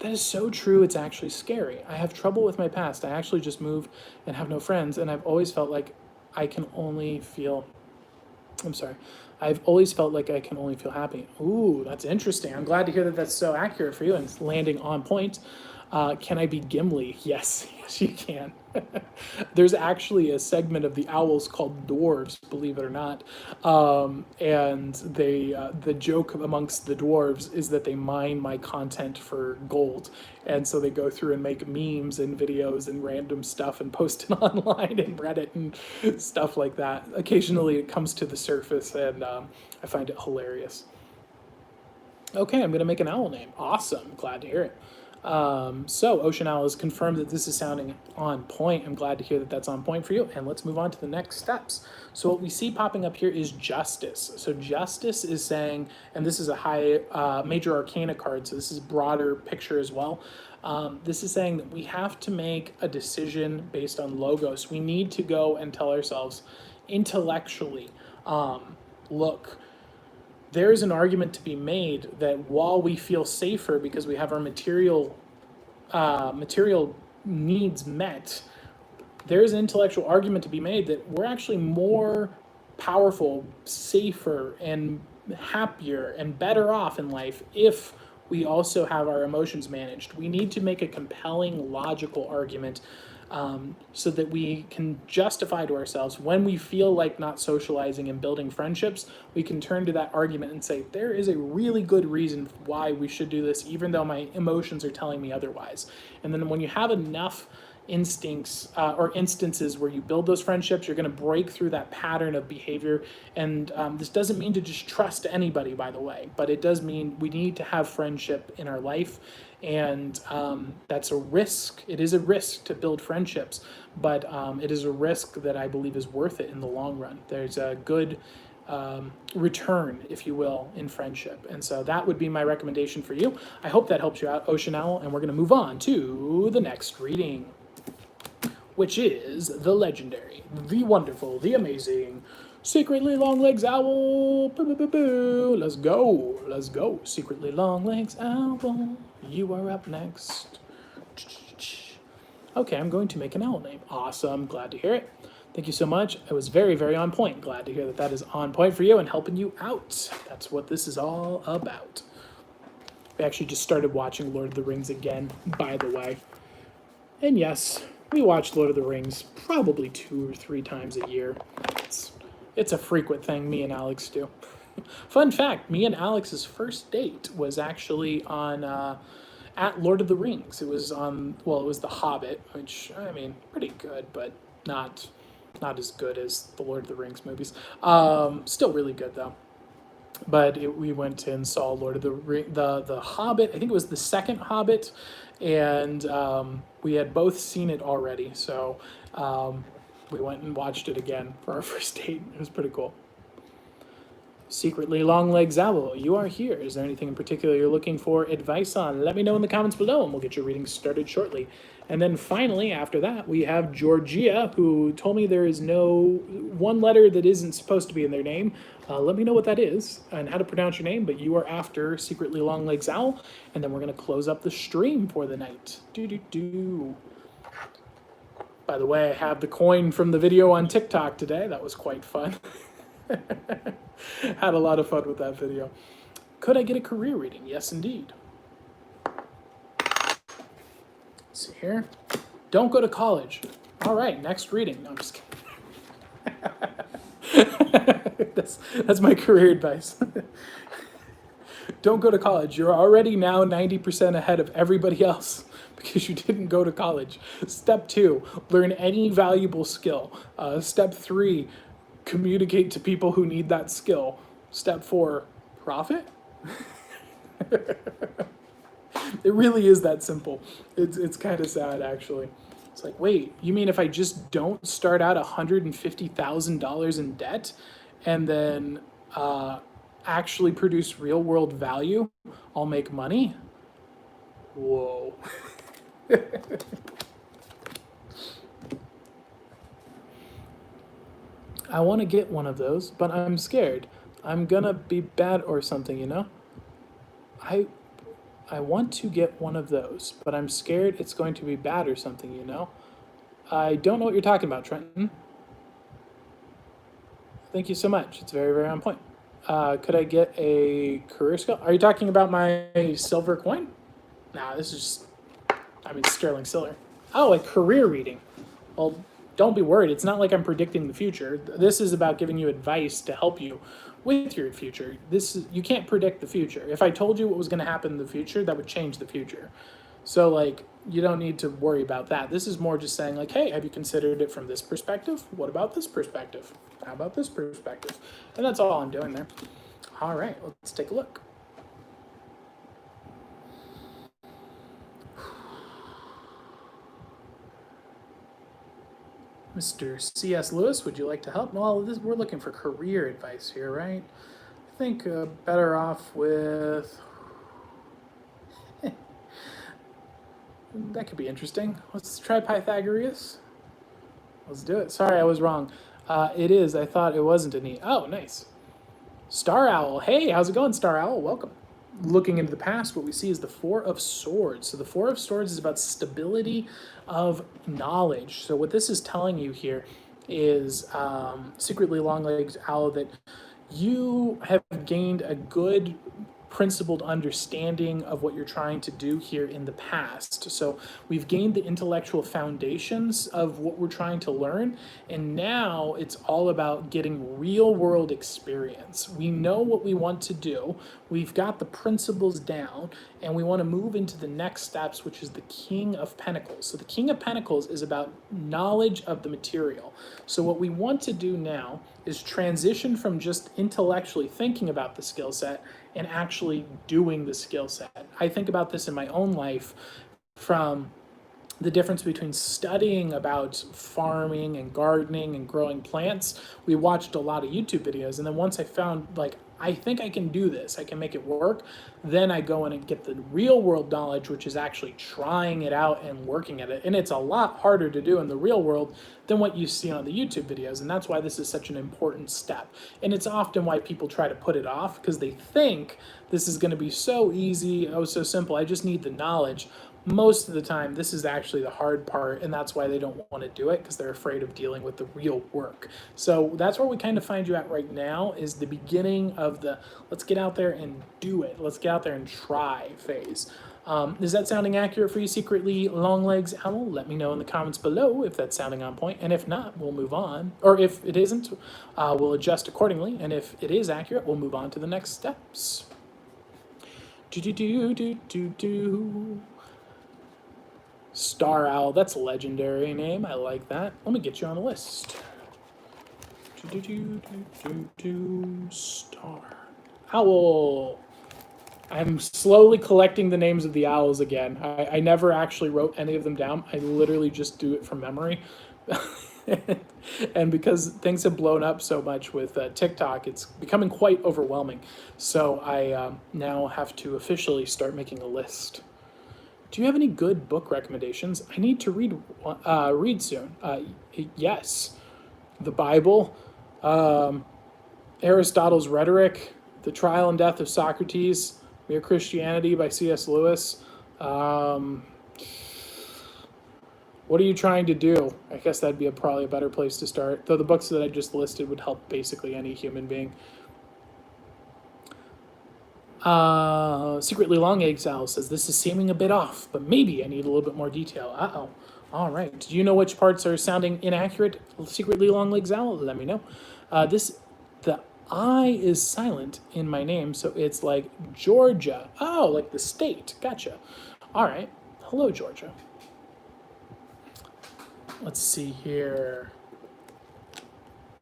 That is so true. It's actually scary. I have trouble with my past. I actually just moved and have no friends, and I've always felt like I can only feel. I'm sorry. I've always felt like I can only feel happy. Ooh, that's interesting. I'm glad to hear that that's so accurate for you and it's landing on point. Can I be Gimli? Yes, yes, you can. There's actually a segment of the Owls called Dwarves, believe it or not, and the joke amongst the dwarves is that they mine my content for gold, and so they go through and make memes and videos and random stuff and post it online and Reddit and stuff like that. Occasionally, it comes to the surface, and I find it hilarious. Okay, I'm gonna make an owl name. Awesome, glad to hear it. So Ocean Owl has confirmed that this is sounding on point. I'm glad to hear that that's on point for you. And let's move on to the next steps. So what we see popping up here is Justice. So Justice is saying, and this is a high major arcana card, so this is a broader picture as well. This is saying that we have to make a decision based on logos. We need to go and tell ourselves intellectually, look, there is an argument to be made that while we feel safer because we have our material needs met, there is an intellectual argument to be made that we're actually more powerful, safer, and happier and better off in life if we also have our emotions managed. We need to make a compelling, logical argument so that we can justify to ourselves when we feel like not socializing and building friendships, we can turn to that argument and say, there is a really good reason why we should do this, even though my emotions are telling me otherwise. And then when you have enough instincts or instances where you build those friendships, you're going to break through that pattern of behavior. And this doesn't mean to just trust anybody, by the way, but it does mean we need to have friendship in our life. And that's a risk. It is a risk to build friendships, but it is a risk that I believe is worth it in the long run. There's a good return, if you will, in friendship. And so that would be my recommendation for you. I hope that helps you out, Ocean Owl, and we're going to move on to the next reading, which is the legendary, the wonderful, the amazing, Secretly Long Legs Owl. Boo, boo, boo, boo. Let's go. Let's go. Secretly Long Legs Owl. You are up next. Okay, I'm going to make an owl name. Awesome. Glad to hear it. Thank you so much. It was very, very on point. Glad to hear that that is on point for you and helping you out. That's what this is all about. We actually just started watching Lord of the Rings again, by the way. And yes, we watch Lord of the Rings probably 2 or 3 times a year. It's a frequent thing me and Alex do. Fun fact, me and Alex's first date was actually on at Lord of the Rings. It was on, well, it was The Hobbit, which, I mean, pretty good, but not as good as the Lord of the Rings movies. Still really good, though. But we went and saw Lord of the Hobbit. I think it was the second Hobbit, and we had both seen it already, so we went and watched it again for our first date. It was pretty cool. Secretly Long Legs Owl, you are here. Is there anything in particular you're looking for advice on? Let me know in the comments below, and we'll get your reading started shortly. And then finally, after that, we have Georgia, who told me there is no one letter that isn't supposed to be in their name. Let me know what that is and how to pronounce your name, but you are after Secretly Long Legs Owl, and then we're going to close up the stream for the night. By the way, I have the coin from the video on TikTok today. That was quite fun. Had a lot of fun with that video. Could I get a career reading? Yes, indeed. Let's see here. Don't go to college. All right, next reading. No, I'm just kidding. That's my career advice. Don't go to college. You're already now 90% ahead of everybody else because you didn't go to college. Step 2, learn any valuable skill. Step 3, communicate to people who need that skill. Step 4, profit? It really is that simple. It's kind of sad, actually. It's like, wait, you mean if I just don't start out $150,000 in debt and then actually produce real world value, I'll make money? Whoa. I want to get one of those, but I'm scared. I'm gonna be bad or something, you know? I I want to get one of those, but I'm scared it's going to be bad or something, you know? I don't know what you're talking about, Trenton. Thank you so much. It's very, very on point. Could I get a career skill? Are you talking about my silver coin? Nah, this is just, I mean, sterling silver. Oh, a career reading. Well, don't be worried. It's not like I'm predicting the future. This is about giving you advice to help you with your future. You can't predict the future. If I told you what was going to happen in the future, that would change the future. So like you don't need to worry about that. This is more just saying like, hey, have you considered it from this perspective? What about this perspective? How about this perspective? And that's all I'm doing there. All right, let's take a look. Mr. C.S. Lewis, would you like to help? Well, we're looking for career advice here, right? I think better off with... That could be interesting. Let's try Pythagoras. Let's do it. Sorry, I was wrong. It is. I thought it wasn't an E. Oh, nice. Star Owl. Hey, how's it going, Star Owl? Welcome. Looking into the past, what we see is the Four of Swords. So the Four of Swords is about stability of knowledge. So what this is telling you here is secretly long-legged owl that you have gained a good principled understanding of what you're trying to do here in the past. So we've gained the intellectual foundations of what we're trying to learn, and now it's all about getting real world experience. We know what we want to do, we've got the principles down, and we want to move into the next steps, which is the King of Pentacles. So the King of Pentacles is about knowledge of the material. So what we want to do now is transition from just intellectually thinking about the skill set and actually doing the skill set. I think about this in my own life from the difference between studying about farming and gardening and growing plants. We watched a lot of YouTube videos, and then once I found like, I think I can do this, I can make it work, then I go in and get the real world knowledge, which is actually trying it out and working at it. And it's a lot harder to do in the real world than what you see on the YouTube videos. And that's why this is such an important step. And it's often why people try to put it off, because they think this is going to be so easy, oh, so simple, I just need the knowledge. Most of the time, this is actually the hard part, and that's why they don't want to do it, because they're afraid of dealing with the real work. So that's where we kind of find you at right now, is the beginning of the let's get out there and do it. Let's get out there and try phase. Is that sounding accurate for you, secretly long legs owl? Let me know in the comments below if that's sounding on point, and if not, we'll move on. Or if it isn't, we'll adjust accordingly, and if it is accurate, we'll move on to the next steps. Do. Star Owl, that's a legendary name. I like that. Let me get you on the list. Star Owl. I'm slowly collecting the names of the owls again. I never actually wrote any of them down. I literally just do it from memory. And because things have blown up so much with TikTok, it's becoming quite overwhelming. So I now have to officially start making a list. Do you have any good book recommendations? I need to read soon. Yes. The Bible, Aristotle's Rhetoric, The Trial and Death of Socrates, Mere Christianity by C.S. Lewis. What are you trying to do? I guess that'd be probably a better place to start. Though the books that I just listed would help basically any human being. Secretly Long Egg Sal says, this is seeming a bit off, but maybe I need a little bit more detail. Uh-oh. All right. Do you know which parts are sounding inaccurate, Secretly Long Legs Owl? Let me know. The I is silent in my name, so it's like Georgia. Oh, like the state. Gotcha. All right. Hello, Georgia. Let's see here.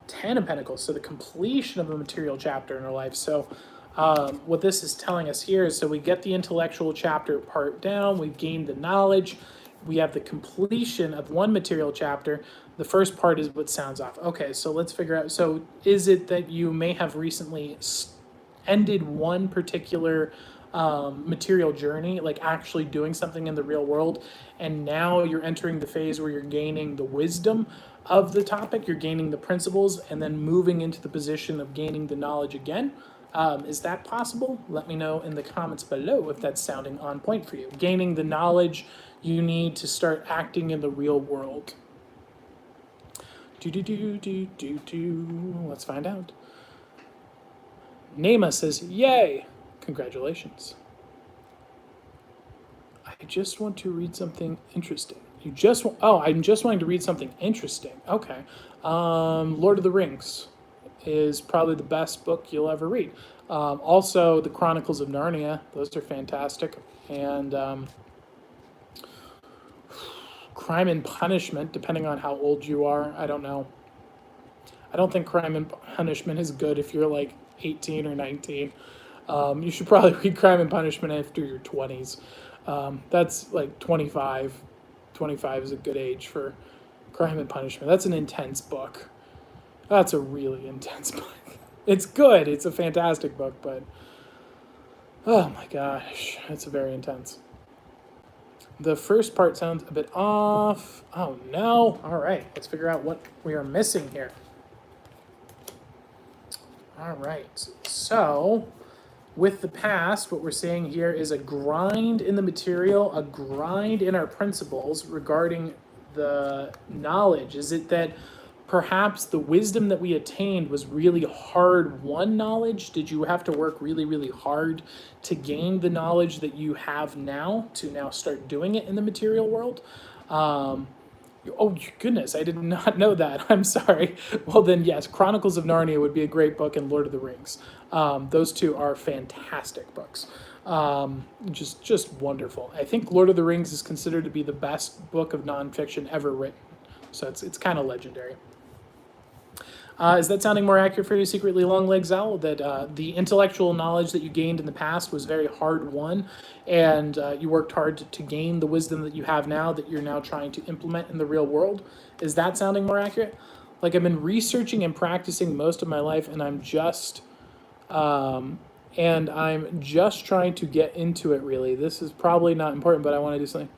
10 of Pentacles, so the completion of a material chapter in our life. So What this is telling us here is, so we get the intellectual chapter part down, we've gained the knowledge, we have the completion of one material chapter. The first part is what sounds off. Okay, so let's figure out. So is it that you may have recently ended one particular material journey, like actually doing something in the real world, and now you're entering the phase where you're gaining the wisdom of the topic, you're gaining the principles, and then moving into the position of gaining the knowledge again? Is that possible? Let me know in the comments below if that's sounding on point for you. Gaining the knowledge you need to start acting in the real world. Let's find out. Nema says, yay! Congratulations. I just want to read something interesting. I'm just wanting to read something interesting. Okay. Lord of the Rings is probably the best book you'll ever read. Also, the Chronicles of Narnia, those are fantastic. And Crime and Punishment, depending on how old you are, I don't know. I don't think Crime and Punishment is good if you're like 18 or 19. You should probably read Crime and Punishment after your 20s. That's like 25. 25 is a good age for Crime and Punishment. That's an intense book. That's a really intense book. It's good. It's a fantastic book, but oh my gosh, it's very intense. The first part sounds a bit off. Oh no. All right, let's figure out what we are missing here. All right, so with the past, what we're seeing here is a grind in the material, a grind in our principles regarding the knowledge. Is it that perhaps the wisdom that we attained was really hard-won knowledge? Did you have to work really, really hard to gain the knowledge that you have now, to now start doing it in the material world? Oh, goodness, I did not know that. I'm sorry. Well, then, yes, Chronicles of Narnia would be a great book, and Lord of the Rings. Those two are fantastic books. Just wonderful. I think Lord of the Rings is considered to be the best book of nonfiction ever written. So it's kind of legendary. Is that sounding more accurate for you, Secretly Long-Legged Owl? That the intellectual knowledge that you gained in the past was very hard-won, and you worked hard to gain the wisdom that you have now that you're now trying to implement in the real world? Is that sounding more accurate? Like, I've been researching and practicing most of my life, and I'm just trying to get into it, really. This is probably not important, but I want to do something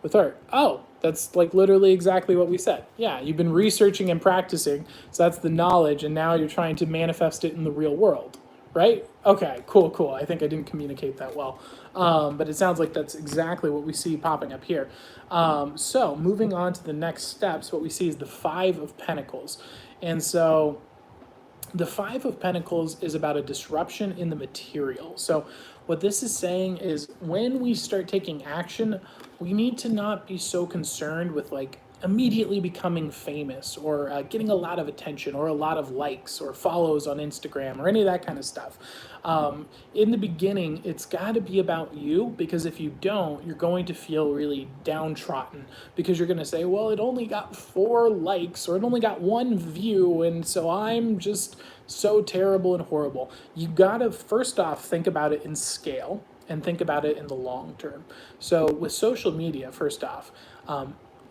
with art. Oh, that's like literally exactly what we said. Yeah, you've been researching and practicing, so that's the knowledge, and now you're trying to manifest it in the real world, right? Okay, cool. I think I didn't communicate that well, but it sounds like that's exactly what we see popping up here. So moving on to the next steps, what we see is the Five of Pentacles. And so the Five of Pentacles is about a disruption in the material. So what this is saying is when we start taking action, we need to not be so concerned with like immediately becoming famous or getting a lot of attention or a lot of likes or follows on Instagram or any of that kind of stuff. In the beginning, it's got to be about you, because if you don't, you're going to feel really downtrodden, because you're going to say, well, it only got 4 likes or it only got 1 view, and so I'm just so terrible and horrible. You got to first off think about it in scale and think about it in the long term. So with social media, first off,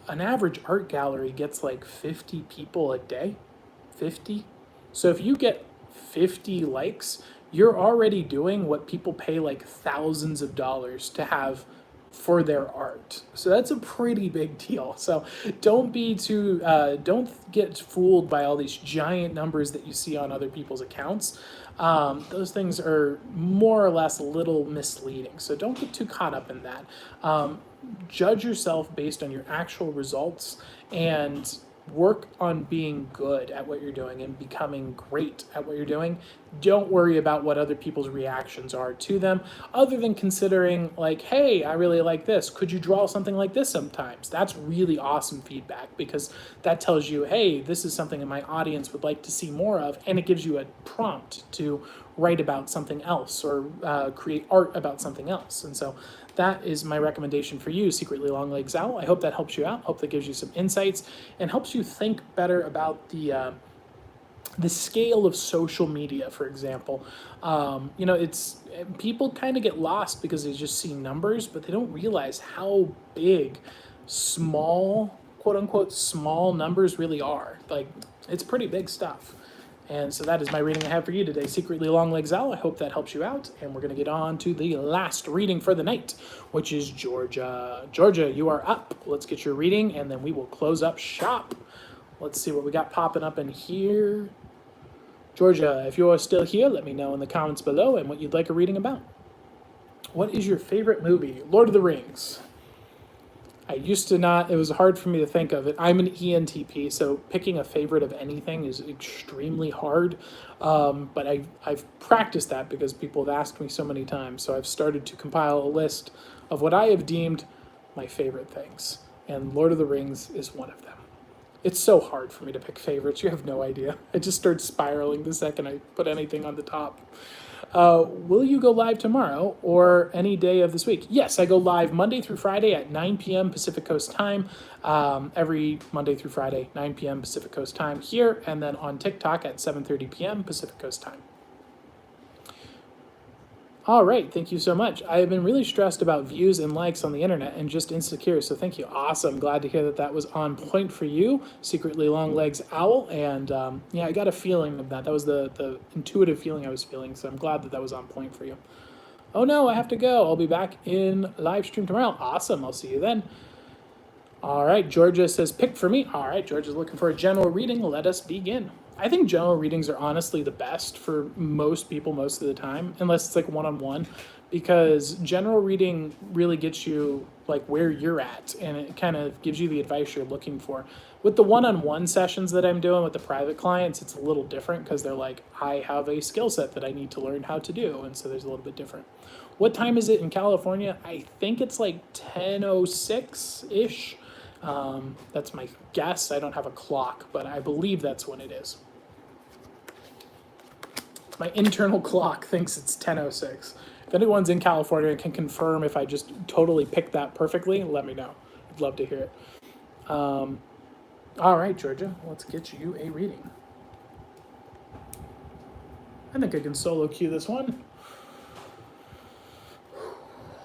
an average art gallery gets like 50 people a day. 50. So if you get 50 likes, you're already doing what people pay like thousands of dollars to have for their art. So that's a pretty big deal. So don't get fooled by all these giant numbers that you see on other people's accounts. Those things are more or less a little misleading. So don't get too caught up in that. Judge yourself based on your actual results and work on being good at what you're doing and becoming great at what you're doing. Don't worry about what other people's reactions are to them, other than considering like, hey, I really like this. Could you draw something like this sometimes? That's really awesome feedback, because that tells you, hey, this is something that my audience would like to see more of, and it gives you a prompt to write about something else or create art about something else. And so that is my recommendation for you, Secretly Long-Legged Owl. I hope that helps you out. Hope that gives you some insights and helps you think better about the the scale of social media, for example. It's people kind of get lost because they just see numbers, but they don't realize how big small, quote unquote, small numbers really are. Like, it's pretty big stuff. And so that is my reading I have for you today, Secretly Long Legs Owl. I hope that helps you out. And we're going to get on to the last reading for the night, which is Georgia. Georgia, you are up. Let's get your reading, and then we will close up shop. Let's see what we got popping up in here. Georgia, if you are still here, let me know in the comments below and what you'd like a reading about. What is your favorite movie? Lord of the Rings. I used to not, it was hard for me to think of it. I'm an ENTP, so picking a favorite of anything is extremely hard. But I've practiced that because people have asked me so many times. So I've started to compile a list of what I have deemed my favorite things. And Lord of the Rings is one of them. It's so hard for me to pick favorites. You have no idea. I just start spiraling the second I put anything on the top. Will you go live tomorrow or any day of this week? Yes, I go live Monday through Friday at 9 p.m. Pacific Coast time. Every Monday through Friday, 9 p.m. Pacific Coast time here, and then on TikTok at 7:30 p.m. Pacific Coast time. All right, thank you so much. I have been really stressed about views and likes on the internet and just insecure, so thank you. Awesome. Glad to hear that that was on point for you, Secretly Long Legs Owl. And yeah, I got a feeling of that. That was the intuitive feeling I was feeling, so I'm glad that that was on point for you. Oh no, I have to go. I'll be back in live stream tomorrow. Awesome. I'll see you then. All right, Georgia says pick for me. All right, Georgia's looking for a general reading. Let us begin. I think general readings are honestly the best for most people most of the time, unless it's like one-on-one, because general reading really gets you like where you're at, and it kind of gives you the advice you're looking for. With the one-on-one sessions that I'm doing with the private clients, it's a little different because they're like, I have a skill set that I need to learn how to do, and so there's a little bit different. What time is it in California? I think it's like 10:06-ish. That's my guess. I don't have a clock, but I believe that's when it is. My internal clock thinks it's 10:06. If anyone's in California and can confirm if I just totally picked that perfectly, let me know. I'd love to hear it. All right, Georgia, let's get you a reading. I think I can solo cue this one.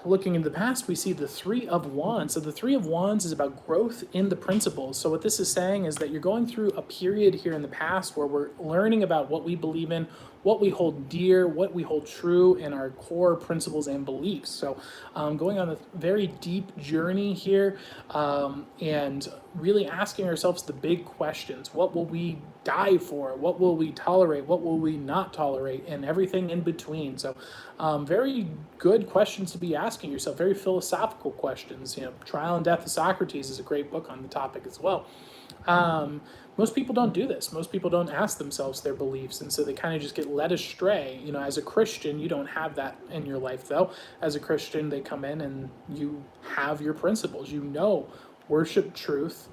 Looking into the past, we see the Three of Wands. So the Three of Wands is about growth in the principles. So what this is saying is that you're going through a period here in the past where we're learning about what we believe in, what we hold dear, what we hold true in our core principles and beliefs. So going on a very deep journey here and really asking ourselves the big questions. What will we die for? What will we tolerate? What will we not tolerate? And everything in between. So very good questions to be asking yourself, very philosophical questions. Trial and Death of Socrates is a great book on the topic as well. Most people don't do this. Most people don't ask themselves their beliefs, and so they kind of just get led astray. As a Christian, you don't have that in your life, though. As a Christian, they come in and you have your principles. Worship truth,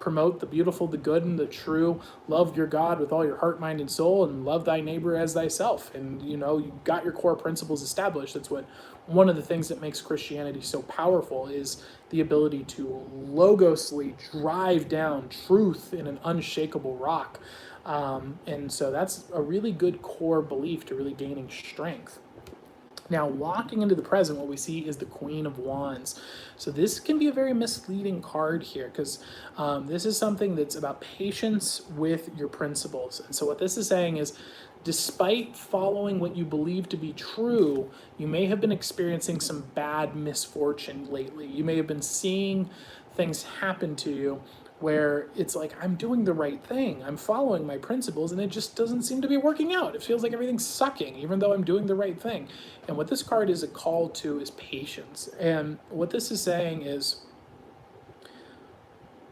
promote the beautiful, the good, and the true. Love your God with all your heart, mind, and soul, and love thy neighbor as thyself. And you got your core principles established. That's what one of the things that makes Christianity so powerful is the ability to logosly drive down truth in an unshakable rock. And so that's a really good core belief to really gaining strength. Now, walking into the present, what we see is the Queen of Wands. So this can be a very misleading card here because this is something that's about patience with your principles. And so what this is saying is, despite following what you believe to be true, you may have been experiencing some bad misfortune lately. You may have been seeing things happen to you where it's like, I'm doing the right thing, I'm following my principles, and it just doesn't seem to be working out. It feels like everything's sucking, even though I'm doing the right thing. And what this card is a call to is patience. And what this is saying is,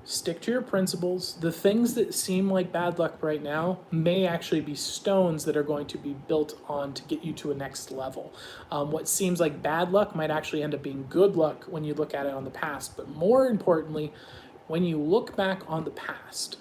stick to your principles. The things that seem like bad luck right now may actually be stones that are going to be built on to get you to a next level. What seems like bad luck might actually end up being good luck when you look at it on the past. But more importantly, when you look back on the past,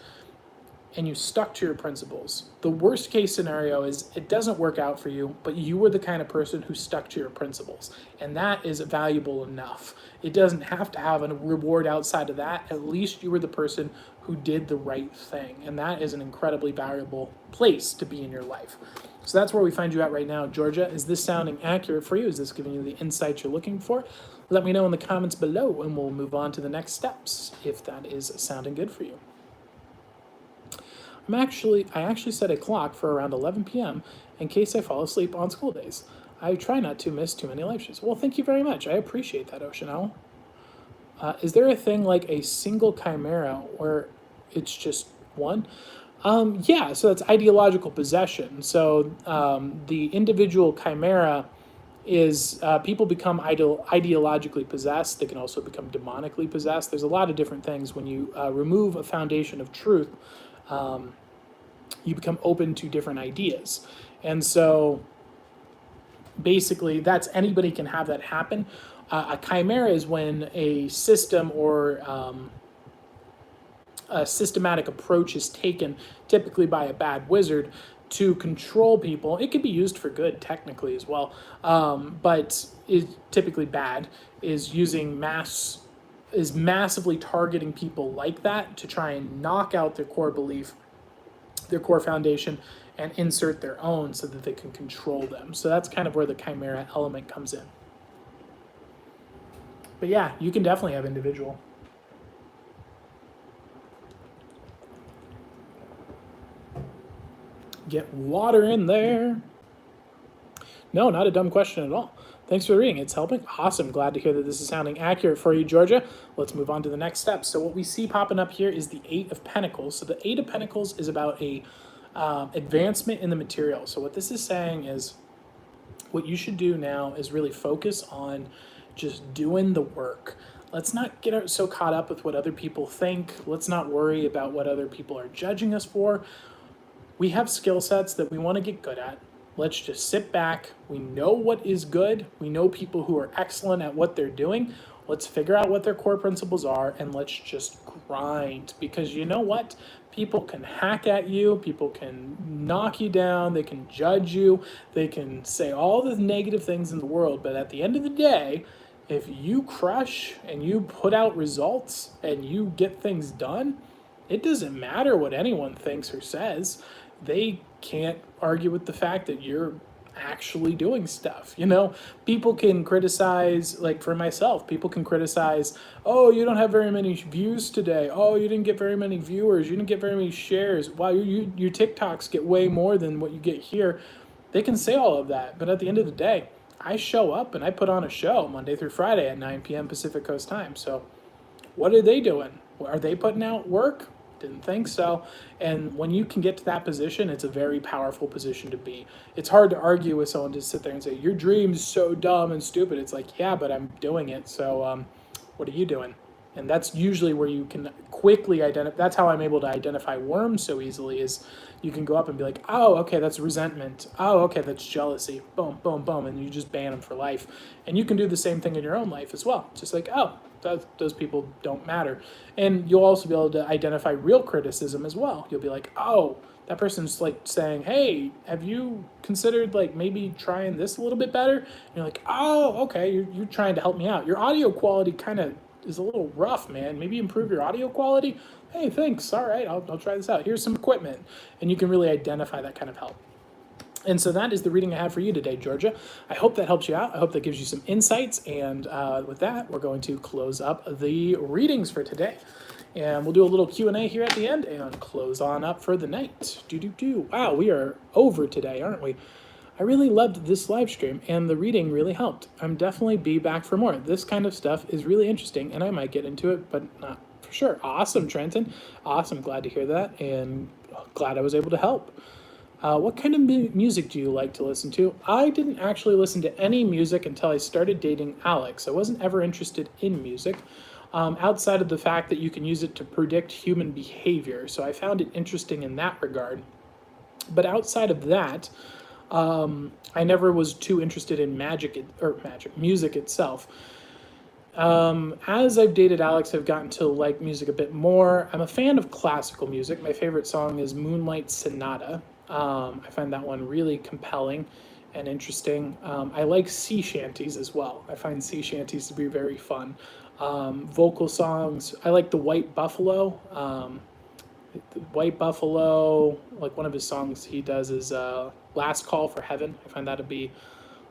and you stuck to your principles. The worst case scenario is it doesn't work out for you, but you were the kind of person who stuck to your principles. And that is valuable enough. It doesn't have to have a reward outside of that. At least you were the person who did the right thing. And that is an incredibly valuable place to be in your life. So that's where we find you at right now, Georgia. Is this sounding accurate for you? Is this giving you the insights you're looking for? Let me know in the comments below, and we'll move on to the next steps if that is sounding good for you. I actually set a clock for around 11 p.m. in case I fall asleep on school days. I try not to miss too many live streams. Well, thank you very much. I appreciate that, Ocean Owl. Is there a thing like a single chimera where it's just one? Yeah, so that's ideological possession. So the individual chimera is people become ideologically possessed. They can also become demonically possessed. There's a lot of different things. When you remove a foundation of truth, you become open to different ideas. And so basically that's anybody can have that happen. A chimera is when a system or a systematic approach is taken, typically by a bad wizard, to control people. It could be used for good technically as well, but is typically bad, is massively targeting people like that to try and knock out their core belief, their core foundation, and insert their own so that they can control them. So that's kind of where the chimera element comes in. But yeah, you can definitely have individual. Get water in there. No, not a dumb question at all. Thanks for reading. It's helping. Awesome. Glad to hear that this is sounding accurate for you, Georgia. Let's move on to the next step. So what we see popping up here is the Eight of Pentacles. So the Eight of Pentacles is about a advancement in the material. So what this is saying is what you should do now is really focus on just doing the work. Let's not get so caught up with what other people think. Let's not worry about what other people are judging us for. We have skill sets that we want to get good at. Let's just sit back. We know what is good. We know people who are excellent at what they're doing. Let's figure out what their core principles are, and let's just grind. Because you know what? People can hack at you. People can knock you down. They can judge you. They can say all the negative things in the world. But at the end of the day, if you crush and you put out results and you get things done, it doesn't matter what anyone thinks or says. They can't argue with the fact that you're actually doing stuff. You know, people can criticize, like for myself, people can criticize, oh, you don't have very many views today. Oh, you didn't get very many viewers. You didn't get very many shares. Wow, your TikToks get way more than what you get here. They can say all of that. But at the end of the day, I show up and I put on a show Monday through Friday at 9 p.m. Pacific Coast time. So what are they doing? Are they putting out work? Didn't think so. And when you can get to that position, it's a very powerful position to be. It's hard to argue with someone to sit there and say, your dream's so dumb and stupid. It's like, yeah, but I'm doing it. So what are you doing? And that's usually where you can quickly identify. That's how I'm able to identify worms so easily, is you can go up and be like, oh, okay, that's resentment. Oh, okay, that's jealousy. Boom, boom, boom. And you just ban them for life. And you can do the same thing in your own life as well. Just like, oh, those people don't matter. And you'll also be able to identify real criticism as well. You'll be like, oh, that person's like saying, hey, have you considered like maybe trying this a little bit better? And you're like, oh, okay, you're trying to help me out. Your audio quality kind of is a little rough, man. Maybe improve your audio quality. Hey, thanks. All right, I'll try this out. Here's some equipment. And you can really identify that kind of help. And so that is the reading I have for you today, Georgia. I hope that helps you out. I hope that gives you some insights. And with that, we're going to close up the readings for today. And we'll do a little Q&A here at the end and close on up for the night. Wow, we are over today, aren't we? I really loved this live stream, and the reading really helped. I'm definitely be back for more. This kind of stuff is really interesting, and I might get into it, but not for sure. Awesome, Trenton. Awesome. Glad to hear that, and glad I was able to help. What kind of music do you like to listen to? I didn't actually listen to any music until I started dating Alex. I wasn't ever interested in music, outside of the fact that you can use it to predict human behavior. So I found it interesting in that regard. But outside of that, I never was too interested in music itself. As I've dated Alex, I've gotten to like music a bit more. I'm a fan of classical music. My favorite song is Moonlight Sonata. I find that one really compelling and interesting. I like sea shanties as well. I find sea shanties to be very fun. Vocal songs, I like the White Buffalo. The White Buffalo, like one of his songs he does is Last Call for Heaven. I find that to be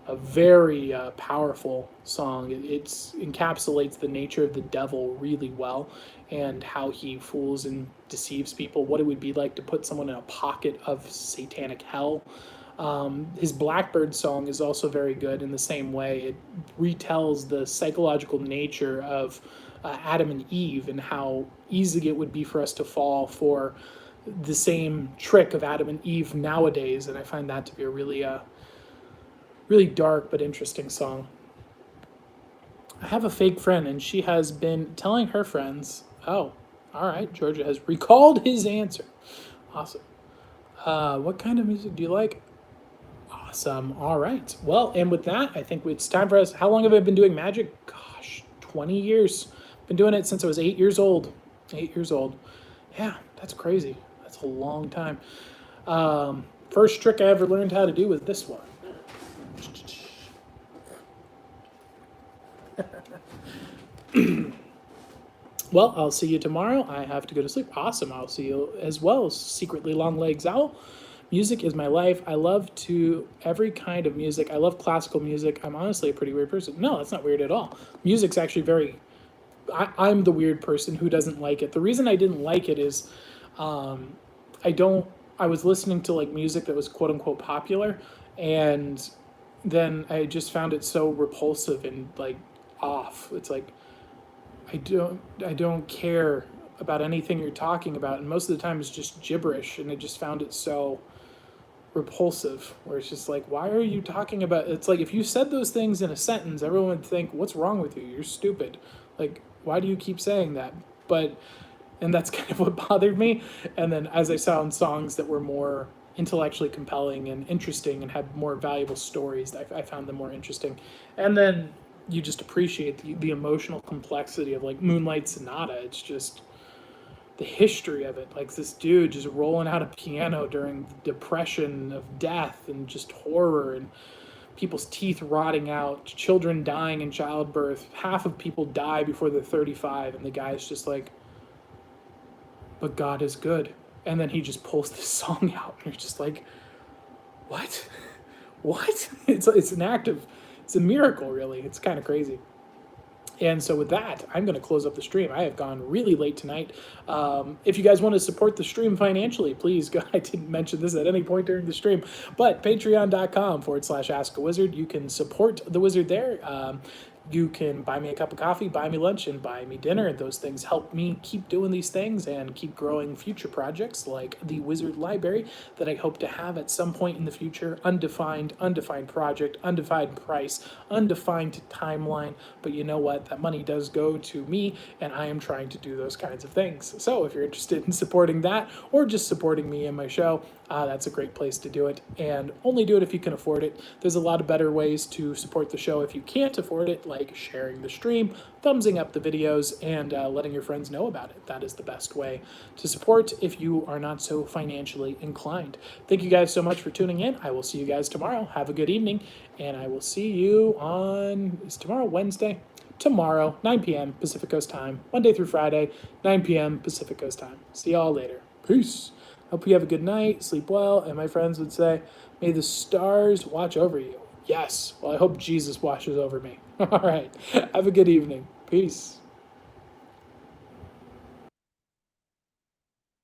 a very powerful song. It encapsulates the nature of the devil really well and how he fools and deceives people, what it would be like to put someone in a pocket of satanic hell. His Blackbird song is also very good in the same way. It retells the psychological nature of Adam and Eve and how easy it would be for us to fall for the same trick of Adam and Eve nowadays. And I find that to be a really dark but interesting song. I have a fake friend, and she has been telling her friends, oh, all right, Georgia has recalled his answer. Awesome. What kind of music do you like? Awesome. All right. Well, and with that, I think it's time for us. How long have I been doing magic? Gosh, 20 years. Been doing it since I was 8 years old. 8 years old. Yeah, that's crazy. That's a long time. First trick I ever learned how to do was this one. Well, I'll see you tomorrow. I have to go to sleep. Awesome. I'll see you as well. Secretly Long Legs Owl. Music is my life. I love to every kind of music. I love classical music. I'm honestly a pretty weird person. No, that's not weird at all. Music's actually very. I'm the weird person who doesn't like it. The reason I didn't like it is, I don't. I was listening to like music that was quote unquote popular, and then I just found it so repulsive and like off. It's like I don't care about anything you're talking about, and most of the time it's just gibberish, and I just found it so repulsive. Where it's just like, why are you talking about? It's like if you said those things in a sentence, everyone would think, "What's wrong with you? You're stupid." Like, why do you keep saying that? But and that's kind of what bothered me. And then as I found songs that were more intellectually compelling and interesting and had more valuable stories, I found them more interesting. And then you just appreciate the emotional complexity of like Moonlight Sonata. It's just the history of it. Like this dude just rolling out a piano during the depression of death and just horror and people's teeth rotting out, children dying in childbirth. Half of people die before they're 35, and the guy's just like, but God is good. And then he just pulls this song out, and you're just like, what? What? It's an act of, it's a miracle, really. It's kind of crazy. And so with that, I'm going to close up the stream. I have gone really late tonight. If you guys want to support the stream financially, please go. I didn't mention this at any point during the stream, but patreon.com/Ask a Wizard. You can support the wizard there. You can buy me a cup of coffee, buy me lunch, and buy me dinner. Those things help me keep doing these things and keep growing future projects like the Wizard Library that I hope to have at some point in the future. Undefined project, undefined price, undefined timeline. But you know what? That money does go to me, and I am trying to do those kinds of things. So if you're interested in supporting that or just supporting me and my show, that's a great place to do it. And only do it if you can afford it. There's a lot of better ways to support the show if you can't afford it, like sharing the stream, thumbsing up the videos, and letting your friends know about it. That is the best way to support if you are not so financially inclined. Thank you guys so much for tuning in. I will see you guys tomorrow. Have a good evening, and I will see you on, is tomorrow Wednesday? Tomorrow, 9 p.m. Pacific Coast time, Monday through Friday, 9 p.m. Pacific Coast time. See y'all later. Peace. Hope you have a good night, sleep well, and my friends would say, may the stars watch over you. Yes. Well, I hope Jesus watches over me. All right. Have a good evening. Peace.